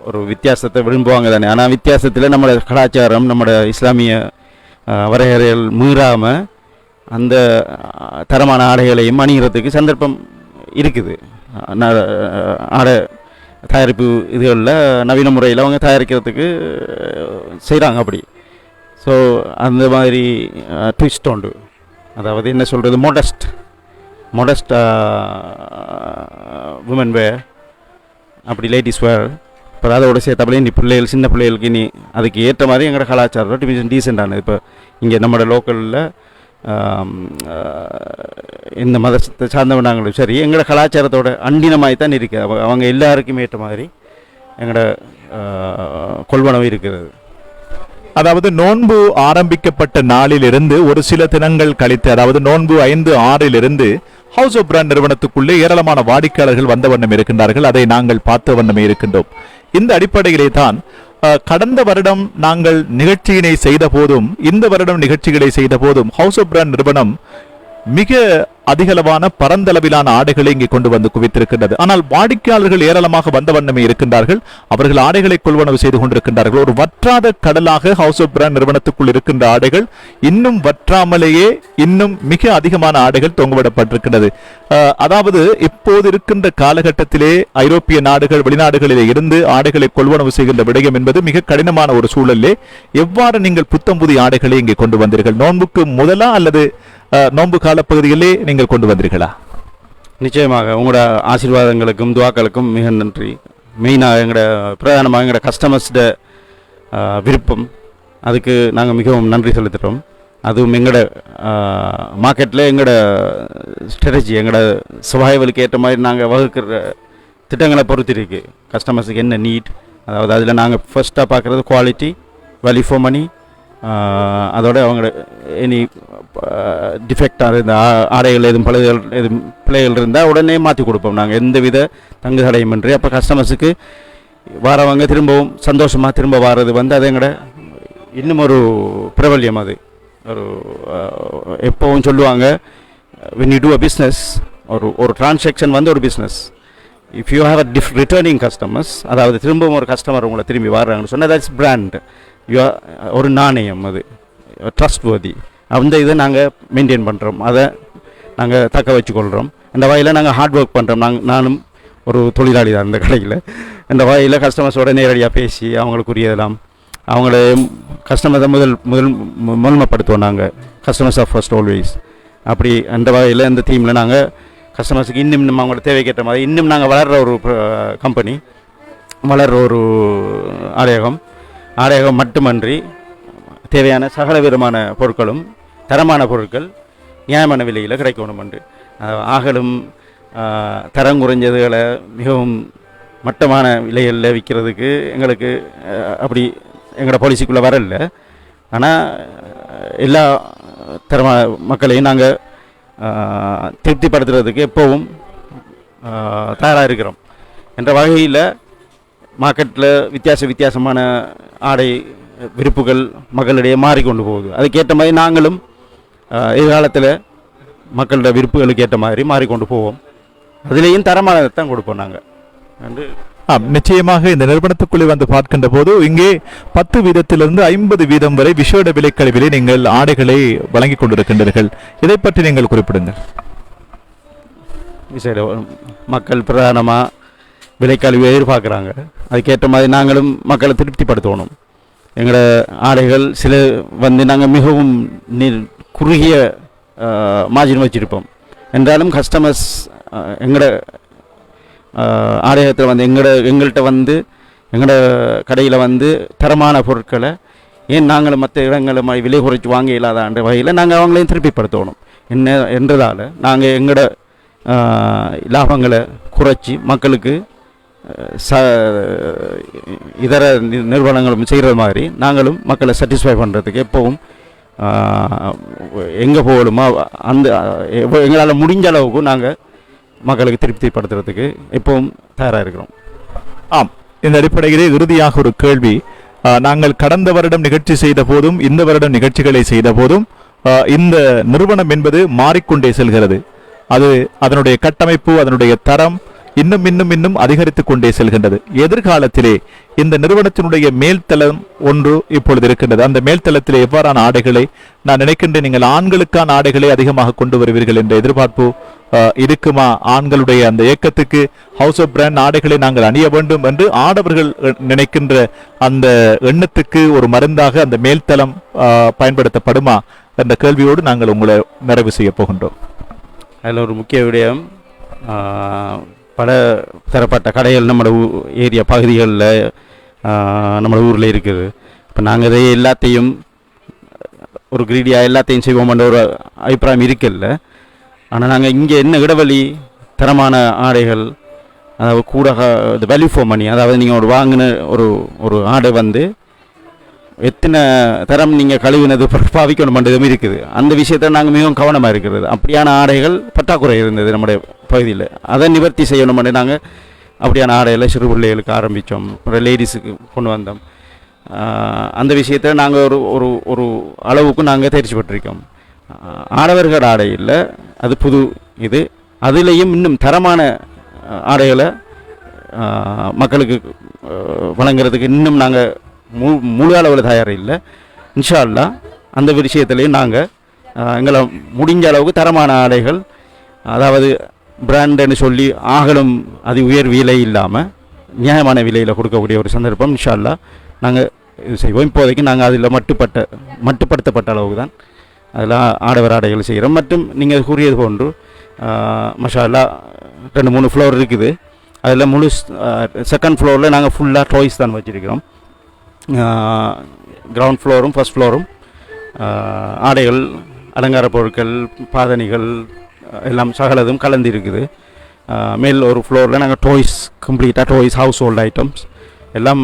ஒரு வித்தியாசத்தை விரும்புவாங்க தானே. ஆனால் வித்தியாசத்தில் நம்மளோட கலாச்சாரம், நம்மளோட இஸ்லாமிய வரையறைகள் மீறாமல் அந்த தரமான ஆடைகளையும் அணிகிறதுக்கு சந்தர்ப்பம் இருக்குது. ஆடை தயாரிப்பு இதுகளில் நவீன முறையில் அவங்க தயாரிக்கிறதுக்கு செய்கிறாங்க அப்படி. ஸோ அந்த மாதிரி ட்விஸ்ட் உண்டு. அதாவது என்ன சொல்கிறது, மோடஸ்ட் மொடஸ்ட் விமன் வேர், அப்படி லேடிஸ் வேர். இப்போ அதோட சேர்த்தாப்புல இனி பிள்ளைகள், சின்ன பிள்ளைகளுக்கு இனி அதுக்கு ஏற்ற மாதிரி எங்களோட கலாச்சாரம் டீசெண்டானது. இப்போ இங்கே நம்மளோட லோக்கலில் இந்த மதத்தை சார்ந்தவனாங்களும் சரி, எங்களோட கலாச்சாரத்தோட அண்டினமாய் தான் இருக்குது. அவங்க எல்லாருக்குமே ஏற்ற மாதிரி எங்களோட கொள்வனவு இருக்கிறது. அதாவது நோன்பு ஆரம்பிக்கப்பட்ட நாளிலிருந்து ஒரு சில தினங்கள் கழித்து, அதாவது நோன்பு 5-6 ஹவுஸ் ஆஃப் பிராண்ட் நிறுவனத்துக்குள்ளே ஏராளமான வாடிக்கையாளர்கள் வந்த வண்ணம் இருக்கின்றார்கள். அதை நாங்கள் பார்த்த வண்ணமே இருக்கின்றோம். இந்த அடிப்படையிலே தான் கடந்த வருடம் நாங்கள் நிகழ்ச்சியினை செய்த போதும் இந்த வருடம் நிகழ்ச்சிகளை செய்த போதும் ஹவுஸ் ஆஃப் பிராண்ட் நிறுவனம் மிக அதிகளவான பரந்தளவிலான ஆடைகளை இங்கே கொண்டு வந்து குவித்திருக்கின்றது. ஆனால் வாடிக்கையாளர்கள் ஏராளமாக வந்த வண்ணமே இருக்கின்றார்கள். அவர்கள் ஆடைகளை கொள்வனவு செய்து கொண்டிருக்கின்றார்கள். ஒரு வற்றாத கடலாக ஹவுஸ் ஆஃப் பிராண்ட் நிறுவனத்துக்குள் இருக்கின்ற ஆடைகள் இன்னும் வற்றாமலேயே இன்னும் மிக அதிகமான ஆடைகள் தொங்கவிடப்பட்டிருக்கின்றது. அதாவது இப்போது இருக்கின்ற காலகட்டத்திலே ஐரோப்பிய நாடுகள், வெளிநாடுகளிலே இருந்து ஆடைகளை கொள்வனவு செய்கின்ற விடயம் என்பது மிக கடினமான ஒரு சூழலே எவ்வாறு நீங்கள் புத்தம் புதிய ஆடைகளை இங்கே கொண்டு வந்தீர்கள்? நோன்புக்கு முதலா அல்லது நோன்பு கால பகுதியிலே நீங்கள் கொண்டு வந்தீர்களா? நிச்சயமாக உங்களோட ஆசீர்வாதங்களுக்கும் துவாக்களுக்கும் மிக நன்றி. மெயினாக எங்களோட பிரதானமாக எங்களோட கஸ்டமர்ஸ்ட விருப்பம், அதுக்கு நாங்கள் மிகவும் நன்றி செலுத்துகிறோம். அதுவும் எங்களோட மார்க்கெட்டில் எங்களோட ஸ்ட்ராட்டஜி, எங்களோட சர்வைவலுக்கு ஏற்ற மாதிரி நாங்கள் வகுக்கிற திட்டங்களை பொறுத்து இருக்குது. கஸ்டமர்ஸுக்கு என்ன நீட், அதாவது அதில் நாங்கள் ஃபர்ஸ்ட்டாக பார்க்குறது குவாலிட்டி, வேல்யூ ஃபார் மணி. அதோட அவங்களோட எனி டிஃபெக்டாக இருந்த ஆடைகள் எதுவும் பழுதுகள் எதுவும் பிள்ளைகள் இருந்தால் உடனே மாற்றி கொடுப்போம் நாங்கள், எந்த வித தங்கு தடையுமின்றி. அப்போ கஸ்டமர்ஸுக்கு வரவங்க திரும்பவும் சந்தோஷமாக திரும்ப வர்றது அது எங்களோட இன்னும் ஒரு பிரபல்யம். அது ஒரு எப்போவும் சொல்லுவாங்க, when you do a business, ஒரு டிரான்சாக்ஷன் ஒரு business, if you have a returning customers, அதாவது திரும்பவும் ஒரு கஸ்டமர் உங்களை திரும்பி வர்றாங்கன்னு சொன்னால் தட்ஸ் பிராண்ட். ஒரு நாணயம், அது ட்ரஸ்ட் வர்தி. அந்த இதை நாங்கள் மெயின்டைன் பண்ணுறோம், அதை நாங்கள் தக்க வச்சுக்கொள்கிறோம். இந்த வகையில் நாங்கள் ஹார்ட் ஒர்க் பண்ணுறோம். நானும் ஒரு தொழிலாளி தான் இந்த கடையில். இந்த வகையில் கஸ்டமர்ஸோட நேரடியாக பேசி அவங்களுக்குரியதெல்லாம் அவங்கள கஸ்டமரை முதன்மைப்படுத்துவோம் நாங்கள். Customers are first always. அப்படி அந்த வகையில் இந்த தீமில் நாங்கள் கஸ்டமர்ஸுக்கு இன்னும் அவங்களோட தேவைக்கேற்ற மாதிரி இன்னும் நாங்கள் வளர்கிற ஒரு கம்பெனி, வளர்கிற ஒரு ஆடையகம் மட்டுமன்றி தேவையான சகல விதமான பொருட்களும், தரமான பொருட்கள் நியாயமான விலையில் கிடைக்கணும் என்று ஆகலும் தரம் குறைஞ்சதுகளை மிகவும் மட்டமான விலைகளில் விற்கிறதுக்கு எங்களுக்கு அப்படி எங்களோட பாலிசிக்குள்ளே வரல. ஆனால் எல்லா தரமான மக்களையும் நாங்கள் திருப்திப்படுத்துறதுக்கு எப்போவும் தயாராக இருக்கிறோம். என்ற வகையில் மார்க்கெட்டில் வித்தியாசமான ஆடை விருப்புகள் மக்களிடையே மாறிக்கொண்டு போகுது. அதுக்கேற்ற மாதிரி நாங்களும் எதிர்காலத்தில் மக்களோட விருப்புகளுக்கு ஏற்ற மாதிரி மாறிக்கொண்டு போவோம். அதுலேயும் தரமானதை தான் கொடுப்போம் நாங்கள் என்று. நிச்சயமாக இந்த நிறுவனத்துக்குள்ளே வந்து பார்க்கின்ற போது இங்கே 10% 50% வரை விசேட விலைக்கழிவிலே நீங்கள் ஆடைகளை வழங்கி கொண்டிருக்கின்றீர்கள். இதை பற்றி நீங்கள் குறிப்பிடுங்கள். விசேட மக்கள் பிரதானமாக விலைக்கழிவு எதிர்பார்க்குறாங்க. அதுக்கேற்ற மாதிரி நாங்களும் மக்களை திருப்திப்படுத்தணும். எங்களோட ஆடைகள் சில நாங்கள் மிகவும் குறுகிய மார்ஜின் வச்சுருப்போம். என்றாலும் கஸ்டமர்ஸ் எங்களோட ஆடையத்தில் எங்கள்கிட்ட எங்களோட கடையில் தரமான பொருட்களை ஏன் நாங்களும் மற்ற இடங்களை மாதிரி விலை குறைச்சி வாங்க இல்லாத வகையில் நாங்கள் அவங்களையும் திருப்திப்படுத்தணும் என்றதால் நாங்கள் எங்களோட லாபங்களை குறைச்சி மக்களுக்கு இதர நிறுவனங்களும் செய்கிற மாதிரி நாங்களும் மக்களை சாட்டிஸ்ஃபை பண்ணுறதுக்கு எப்போவும் எங்கே போகணுமோ எங்களால் முடிஞ்ச அளவுக்கு நாங்கள் மக்களுக்கு திருப்திப்படுத்துறதுக்கு எப்பவும் தயாராக இருக்கிறோம். ஆம், இந்த அடிப்படையிலே இறுதியாக ஒரு கேள்வி. நாங்கள் கடந்த வருடம் நிகழ்ச்சி செய்த போதும் இந்த வருடம் நிகழ்ச்சிகளை செய்த போதும் இந்த நிறுவனம் என்பது மாறிக்கொண்டே செல்கிறது. அது அதனுடைய கட்டமைப்பு, அதனுடைய தரம் இன்னும் அதிகரித்துக் கொண்டே செல்கின்றது. எதிர்காலத்திலே இந்த நிறுவனத்தினுடைய மேல்தளம் ஒன்று இப்பொழுது இருக்கின்றது. அந்த மேல்தளத்திலே எவ்வாறான ஆடைகளை நான் நினைக்கின்றேன், நீங்கள் ஆண்களுக்கான ஆடைகளை அதிகமாக கொண்டு வருவீர்கள் என்ற எதிர்பார்ப்பு இருக்குமா? ஆண்களுடைய அந்த இயக்கத்துக்கு ஹவுஸ் ஆஃப் பிராண்ட் ஆடைகளை நாங்கள் அணிய வேண்டும் என்று ஆடவர்கள் நினைக்கின்ற அந்த எண்ணத்துக்கு ஒரு மருந்தாக அந்த மேல்தளம் பயன்படுத்தப்படுமா என்ற கேள்வியோடு நாங்கள் உங்களை நிறைவு செய்ய போகின்றோம். அதில் ஒரு முக்கிய விடயம் பல தரப்பட்ட கடைகள் நம்மளோட ஏரியா பகுதிகளில் நம்மளோட ஊரில் இருக்குது. இப்போ நாங்கள் இதை எல்லாத்தையும் ஒரு கிரீடியாக எல்லாத்தையும் செய்வோம்ன்ற ஒரு அபிப்பிராயம் இருக்குல்ல. ஆனால் நாங்கள் இங்கே என்ன இடைவெளி தரமான ஆடைகள், அதாவது கூட வேல்யூ ஃபார் மணி, அதாவது நீங்கள் ஒரு வாங்கின ஒரு ஆடை வந்து எத்தனை தரம் நீங்கள் கழுவினது பாவிக்கணும் பண்ணுறதும் இருக்குது. அந்த விஷயத்தில் நாங்கள் மிகவும் கவனமாக இருக்கிறது. அப்படியான ஆடைகள் பற்றாக்குறை இருந்தது நம்முடைய பகுதியில். அதை நிவர்த்தி செய்யணும் பண்ணி நாங்கள் அப்படியான ஆடைகளை சிறு பிள்ளைகளுக்கு ஆரம்பித்தோம், அப்புறம் லேடிஸுக்கு கொண்டு வந்தோம். அந்த விஷயத்தில் நாங்கள் ஒரு அளவுக்கு நாங்கள் தேர்ச்சி பெற்றிருக்கோம். ஆடவர்கள் ஆடை இல்லை, அது புது இது. அதுலேயும் இன்னும் தரமான ஆடைகளை மக்களுக்கு வழங்குறதுக்கு இன்னும் நாங்கள் முழு அளவில் தயார் இல்லை. இன்ஷா அல்லாஹ் அந்த விஷயத்துலேயும் நாங்கள் எங்களை முடிஞ்ச அளவுக்கு தரமான ஆடைகள், அதாவது பிராண்டுன்னு சொல்லி ஆகலும் அது உயர் விலை இல்லாமல் நியாயமான விலையில் கொடுக்கக்கூடிய ஒரு சந்தர்ப்பம் இன்ஷா அல்லாஹ் நாங்கள் இது செய்வோம். இப்போதைக்கு நாங்கள் அதில் மட்டுப்படுத்தப்பட்ட அளவுக்கு தான் அதில் ஆடவர் ஆடைகள் செய்கிறோம். மற்றும் நீங்கள் கூறியது போன்று மஷா அல்லாஹ் 2-3 ஃப்ளோர் இருக்குது. அதில் முழு செகண்ட் ஃப்ளோரில் நாங்கள் ஃபுல்லாக டாய்ஸ் தான் வச்சுருக்கிறோம். கிரவுண்ட் ஃப்ளோரும் ஃபஸ்ட் ஃப்ளோரும் ஆடைகள், அலங்கார பொருட்கள், பாதணிகள் எல்லாம் சகலதும் கலந்து இருக்குது. மேல் ஒரு ஃப்ளோரில் நாங்கள் டாய்ஸ், கம்ப்ளீட்டாக டாய்ஸ், ஹவுஸ் ஹோல்ட் ஐட்டம்ஸ் எல்லாம்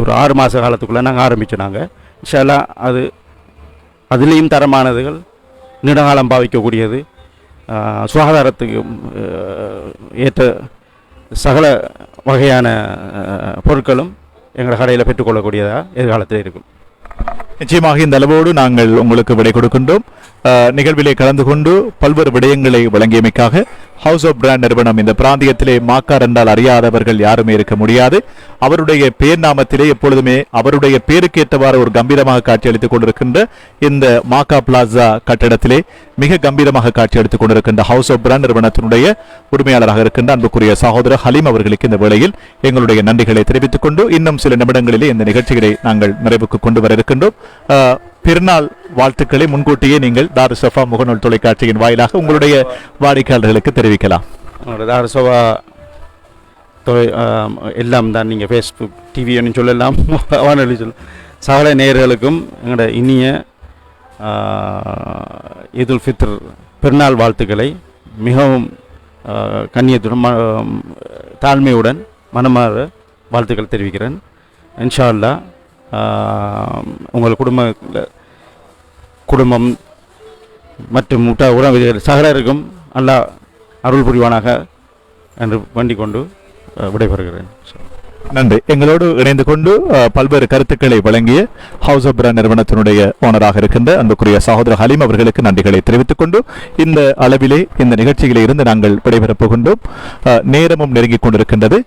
ஒரு 6 மாத காலத்துக்குள்ளே நாங்கள் ஆரம்பித்தோம். நாங்கள் இன்ஷா அல்லாஹ் அதுலேயும் தரமானதுகள், நீண்டகாலம் பாவிக்கக்கூடியது, சுகாதாரத்துக்கு ஏற்ற சகல வகையான பொருட்களும் எங்கள் கடையில் பெற்றுக்கொள்ளக்கூடியதாக எதிர்காலத்தில் இருக்கும். நிச்சயமாக இந்த அளவோடு நாங்கள் உங்களுக்கு விடை கொடுக்கின்றோம். நிகழ்விலே கலந்து கொண்டு பல்வேறு விடயங்களை வழங்கியமைக்காக ஹவுஸ் ஆஃப் பிராண்ட் நிறுவனம் இந்த பிராந்தியத்திலே மாக்கார் என்றால் அறியாதவர்கள் யாருமே இருக்க முடியாது. அவருடைய பேர் நாமத்திலே எப்பொழுதுமே அவருடைய பேருக்கு ஏற்றவாறு ஒரு கம்பீரமாக காட்சியளித்துக் கொண்டிருக்கின்ற இந்த மாக்கா பிளாசா கட்டிடத்திலே மிக கம்பீரமாக காட்சியளித்துக் கொண்டிருக்கின்ற ஹவுஸ் ஆஃப் பிராண்ட் நிறுவனத்தினுடைய உரிமையாளராக இருக்கின்ற அன்புக்குரிய சகோதரர் ஹலீம் அவர்களுக்கு இந்த வேளையில் எங்களுடைய நன்றிகளை தெரிவித்துக் கொண்டு இன்னும் சில நிமிடங்களிலே இந்த நிகழ்ச்சிகளை நாங்கள் நிறைவுக்கு கொண்டு வர இருக்கின்றோம். பெருநாள் வாழ்த்துக்களை முன்கூட்டியே நீங்கள் தாரு ஷஃபா முகநூல் தொலைக்காட்சியின் வாயிலாக உங்களுடைய வாடிக்கையாளர்களுக்கு தெரிவிக்கலாம். தாரு ஷஃபா எல்லாம் தான் நீங்கள் ஃபேஸ்புக், டிவின்னு சொல்லலாம், வானொலி சொல்ல சகல நேயர்களுக்கும் எங்களோட இனிய ஈதுல் ஃபித்ர் பெருநாள் வாழ்த்துக்களை மிகவும் கண்ணியத்துடன் தாழ்மையுடன் மனமாற வாழ்த்துக்கள் தெரிவிக்கிறேன். இன்ஷா அல்லாஹ் உங்கள் குடும்பம் மற்றும் உறவினர்கள் சகலருக்கும் அல்லாஹ் அருள் புரிவானாக என்று வேண்டிக் கொண்டு விடைபெறுகிறேன். நன்றி. எங்களோடு இணைந்து கொண்டு பல்வேறு கருத்துக்களை வழங்கிய ஹவுஸ் ஆஃப் பிராண்ட் நிறுவனத்தினுடைய ஓனராக இருக்கின்ற அன்புக்குரிய சகோதரர் ஹலீம் அவர்களுக்கு நன்றிகளை தெரிவித்துக் கொண்டு இந்த அளவிலே இந்த நிகழ்ச்சியிலே இருந்து நாங்கள் விடைபெறப் போகின்றோம். நேரமும் நெருங்கிக் கொண்டிருக்கின்றது.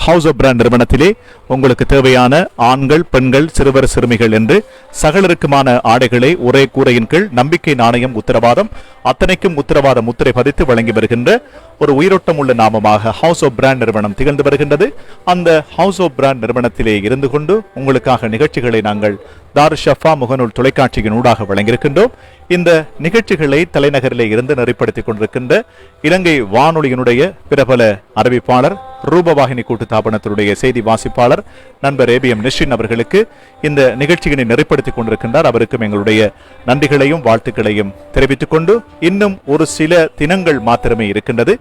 ஹவுஸ் ஆஃப் பிராண்ட் நிறுவனத்திலே உங்களுக்கு தேவையான ஆண்கள், பெண்கள், சிறுவர், சிறுமிகள் என்று சகலருக்குமான ஆடைகளை ஒரே கூரையின் கீழ் நம்பிக்கை, நாணயம், உத்தரவாதம் அத்தனைக்கும் உத்தரவாத முத்திரை பதித்து வழங்கி வருகின்ற ஒரு உயிரோட்டம் உள்ள நாமமாக ஹவுஸ் ஆஃப் பிராண்ட் நிறுவனம் திகழ்ந்து வருகின்றது. அந்த ஹவுஸ் ஆஃப் பிராண்ட் நிறுவனத்திலே இருந்து கொண்டு உங்களுக்காக நிகழ்ச்சிகளை நாங்கள் தாரு ஷஃபா முகநூல் தொலைக்காட்சியின் ஊடாக வழங்கியிருக்கின்றோம். இந்த நிகழ்ச்சிகளை தலைநகரிலே இருந்து நெறிப்படுத்திக் கொண்டிருக்கின்ற இலங்கை வானொலியினுடைய பிரபல அறிவிப்பாளர், ரூபவாகினி கூட்டு தாபனத்தினுடைய செய்தி வாசிப்பாளர் நண்பர் ஏபிஎம் நிஷின் அவர்களுக்கு இந்த நிகழ்ச்சியினை நெறிப்படுத்திக் கொண்டிருக்கின்றார். அவருக்கும் எங்களுடைய நன்றிகளையும் வாழ்த்துக்களையும் தெரிவித்துக் கொண்டு இன்னும் ஒரு சில தினங்கள் மாத்திரமே இருக்கின்றது.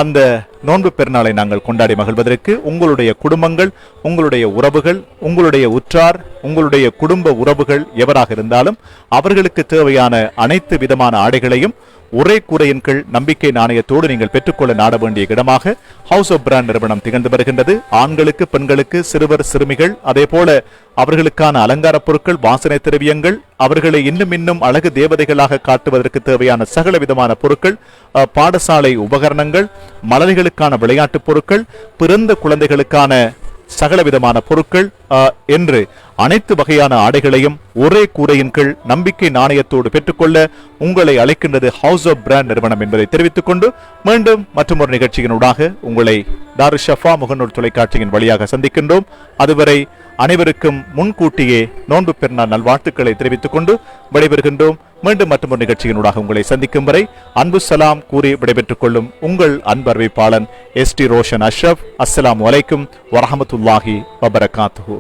அந்த நோன்பு பெருநாளை நாங்கள் கொண்டாடி மகிழ்வதற்கு உங்களுடைய குடும்பங்கள், உங்களுடைய உறவுகள், உங்களுடைய உற்றார், உங்களுடைய குடும்ப உறவுகள் எவராக இருந்தாலும் அவர்களுக்கு தேவையான அனைத்து விதமான ஆடைகளையும் ஒரே கூரையின் கீழ் நம்பிக்கை நாணயத்தோடு நீங்கள் பெற்றுக்கொள்ள நாட வேண்டிய இடமாக ஹவுஸ் ஆஃப் பிராண்ட் நிறுவனம் திகழ்ந்து வருகின்றது. ஆண்களுக்கு, பெண்களுக்கு, சிறுவர், சிறுமிகள், அதே போல அவர்களுக்கான அலங்கார பொருட்கள், வாசனை திரவியங்கள், அவர்களை இன்னும் அழகு தேவதைகளாக காட்டுவதற்கு தேவையான சகல விதமான பொருட்கள், பாடசாலை உபகரணங்கள், மலர்களுக்கான விளையாட்டு பொருட்கள், பிறந்த குழந்தைகளுக்கான சகல விதமான பொருட்கள் என்று அனைத்து வகையான ஆடைகளையும் ஒரே கூரையின் கீழ் நம்பிக்கை நாணயத்தோடு பெற்றுக்கொள்ள உங்களை அழைக்கின்றது ஹவுஸ் ஆஃப் பிராண்ட் நிறுவனம் என்பதை தெரிவித்துக் கொண்டு மீண்டும் மற்றொரு நிகழ்ச்சியினூடாக உங்களை தாரு ஷஃபா முகநூல் தொலைக்காட்சியின் வழியாக சந்திக்கின்றோம். அதுவரை அனைவருக்கும் முன்கூட்டியே நோன்பு பெருநாள் நல்வாழ்த்துக்களை தெரிவித்துக் கொண்டு விடைபெறுகின்றோம். மீண்டும் மற்றொரு நிகழ்ச்சியினூடாக உங்களை சந்திக்கும் வரை அன்பு சலாம் கூறி விடைபெற்றுக் கொள்ளும் உங்கள் அன்பு அறிவிப்பாளன் ST ரோஷன் அஷ்ரப். அஸ்ஸலாமு அலைக்கும் வரஹமத்துல்லாஹி வபரகாத்துஹு.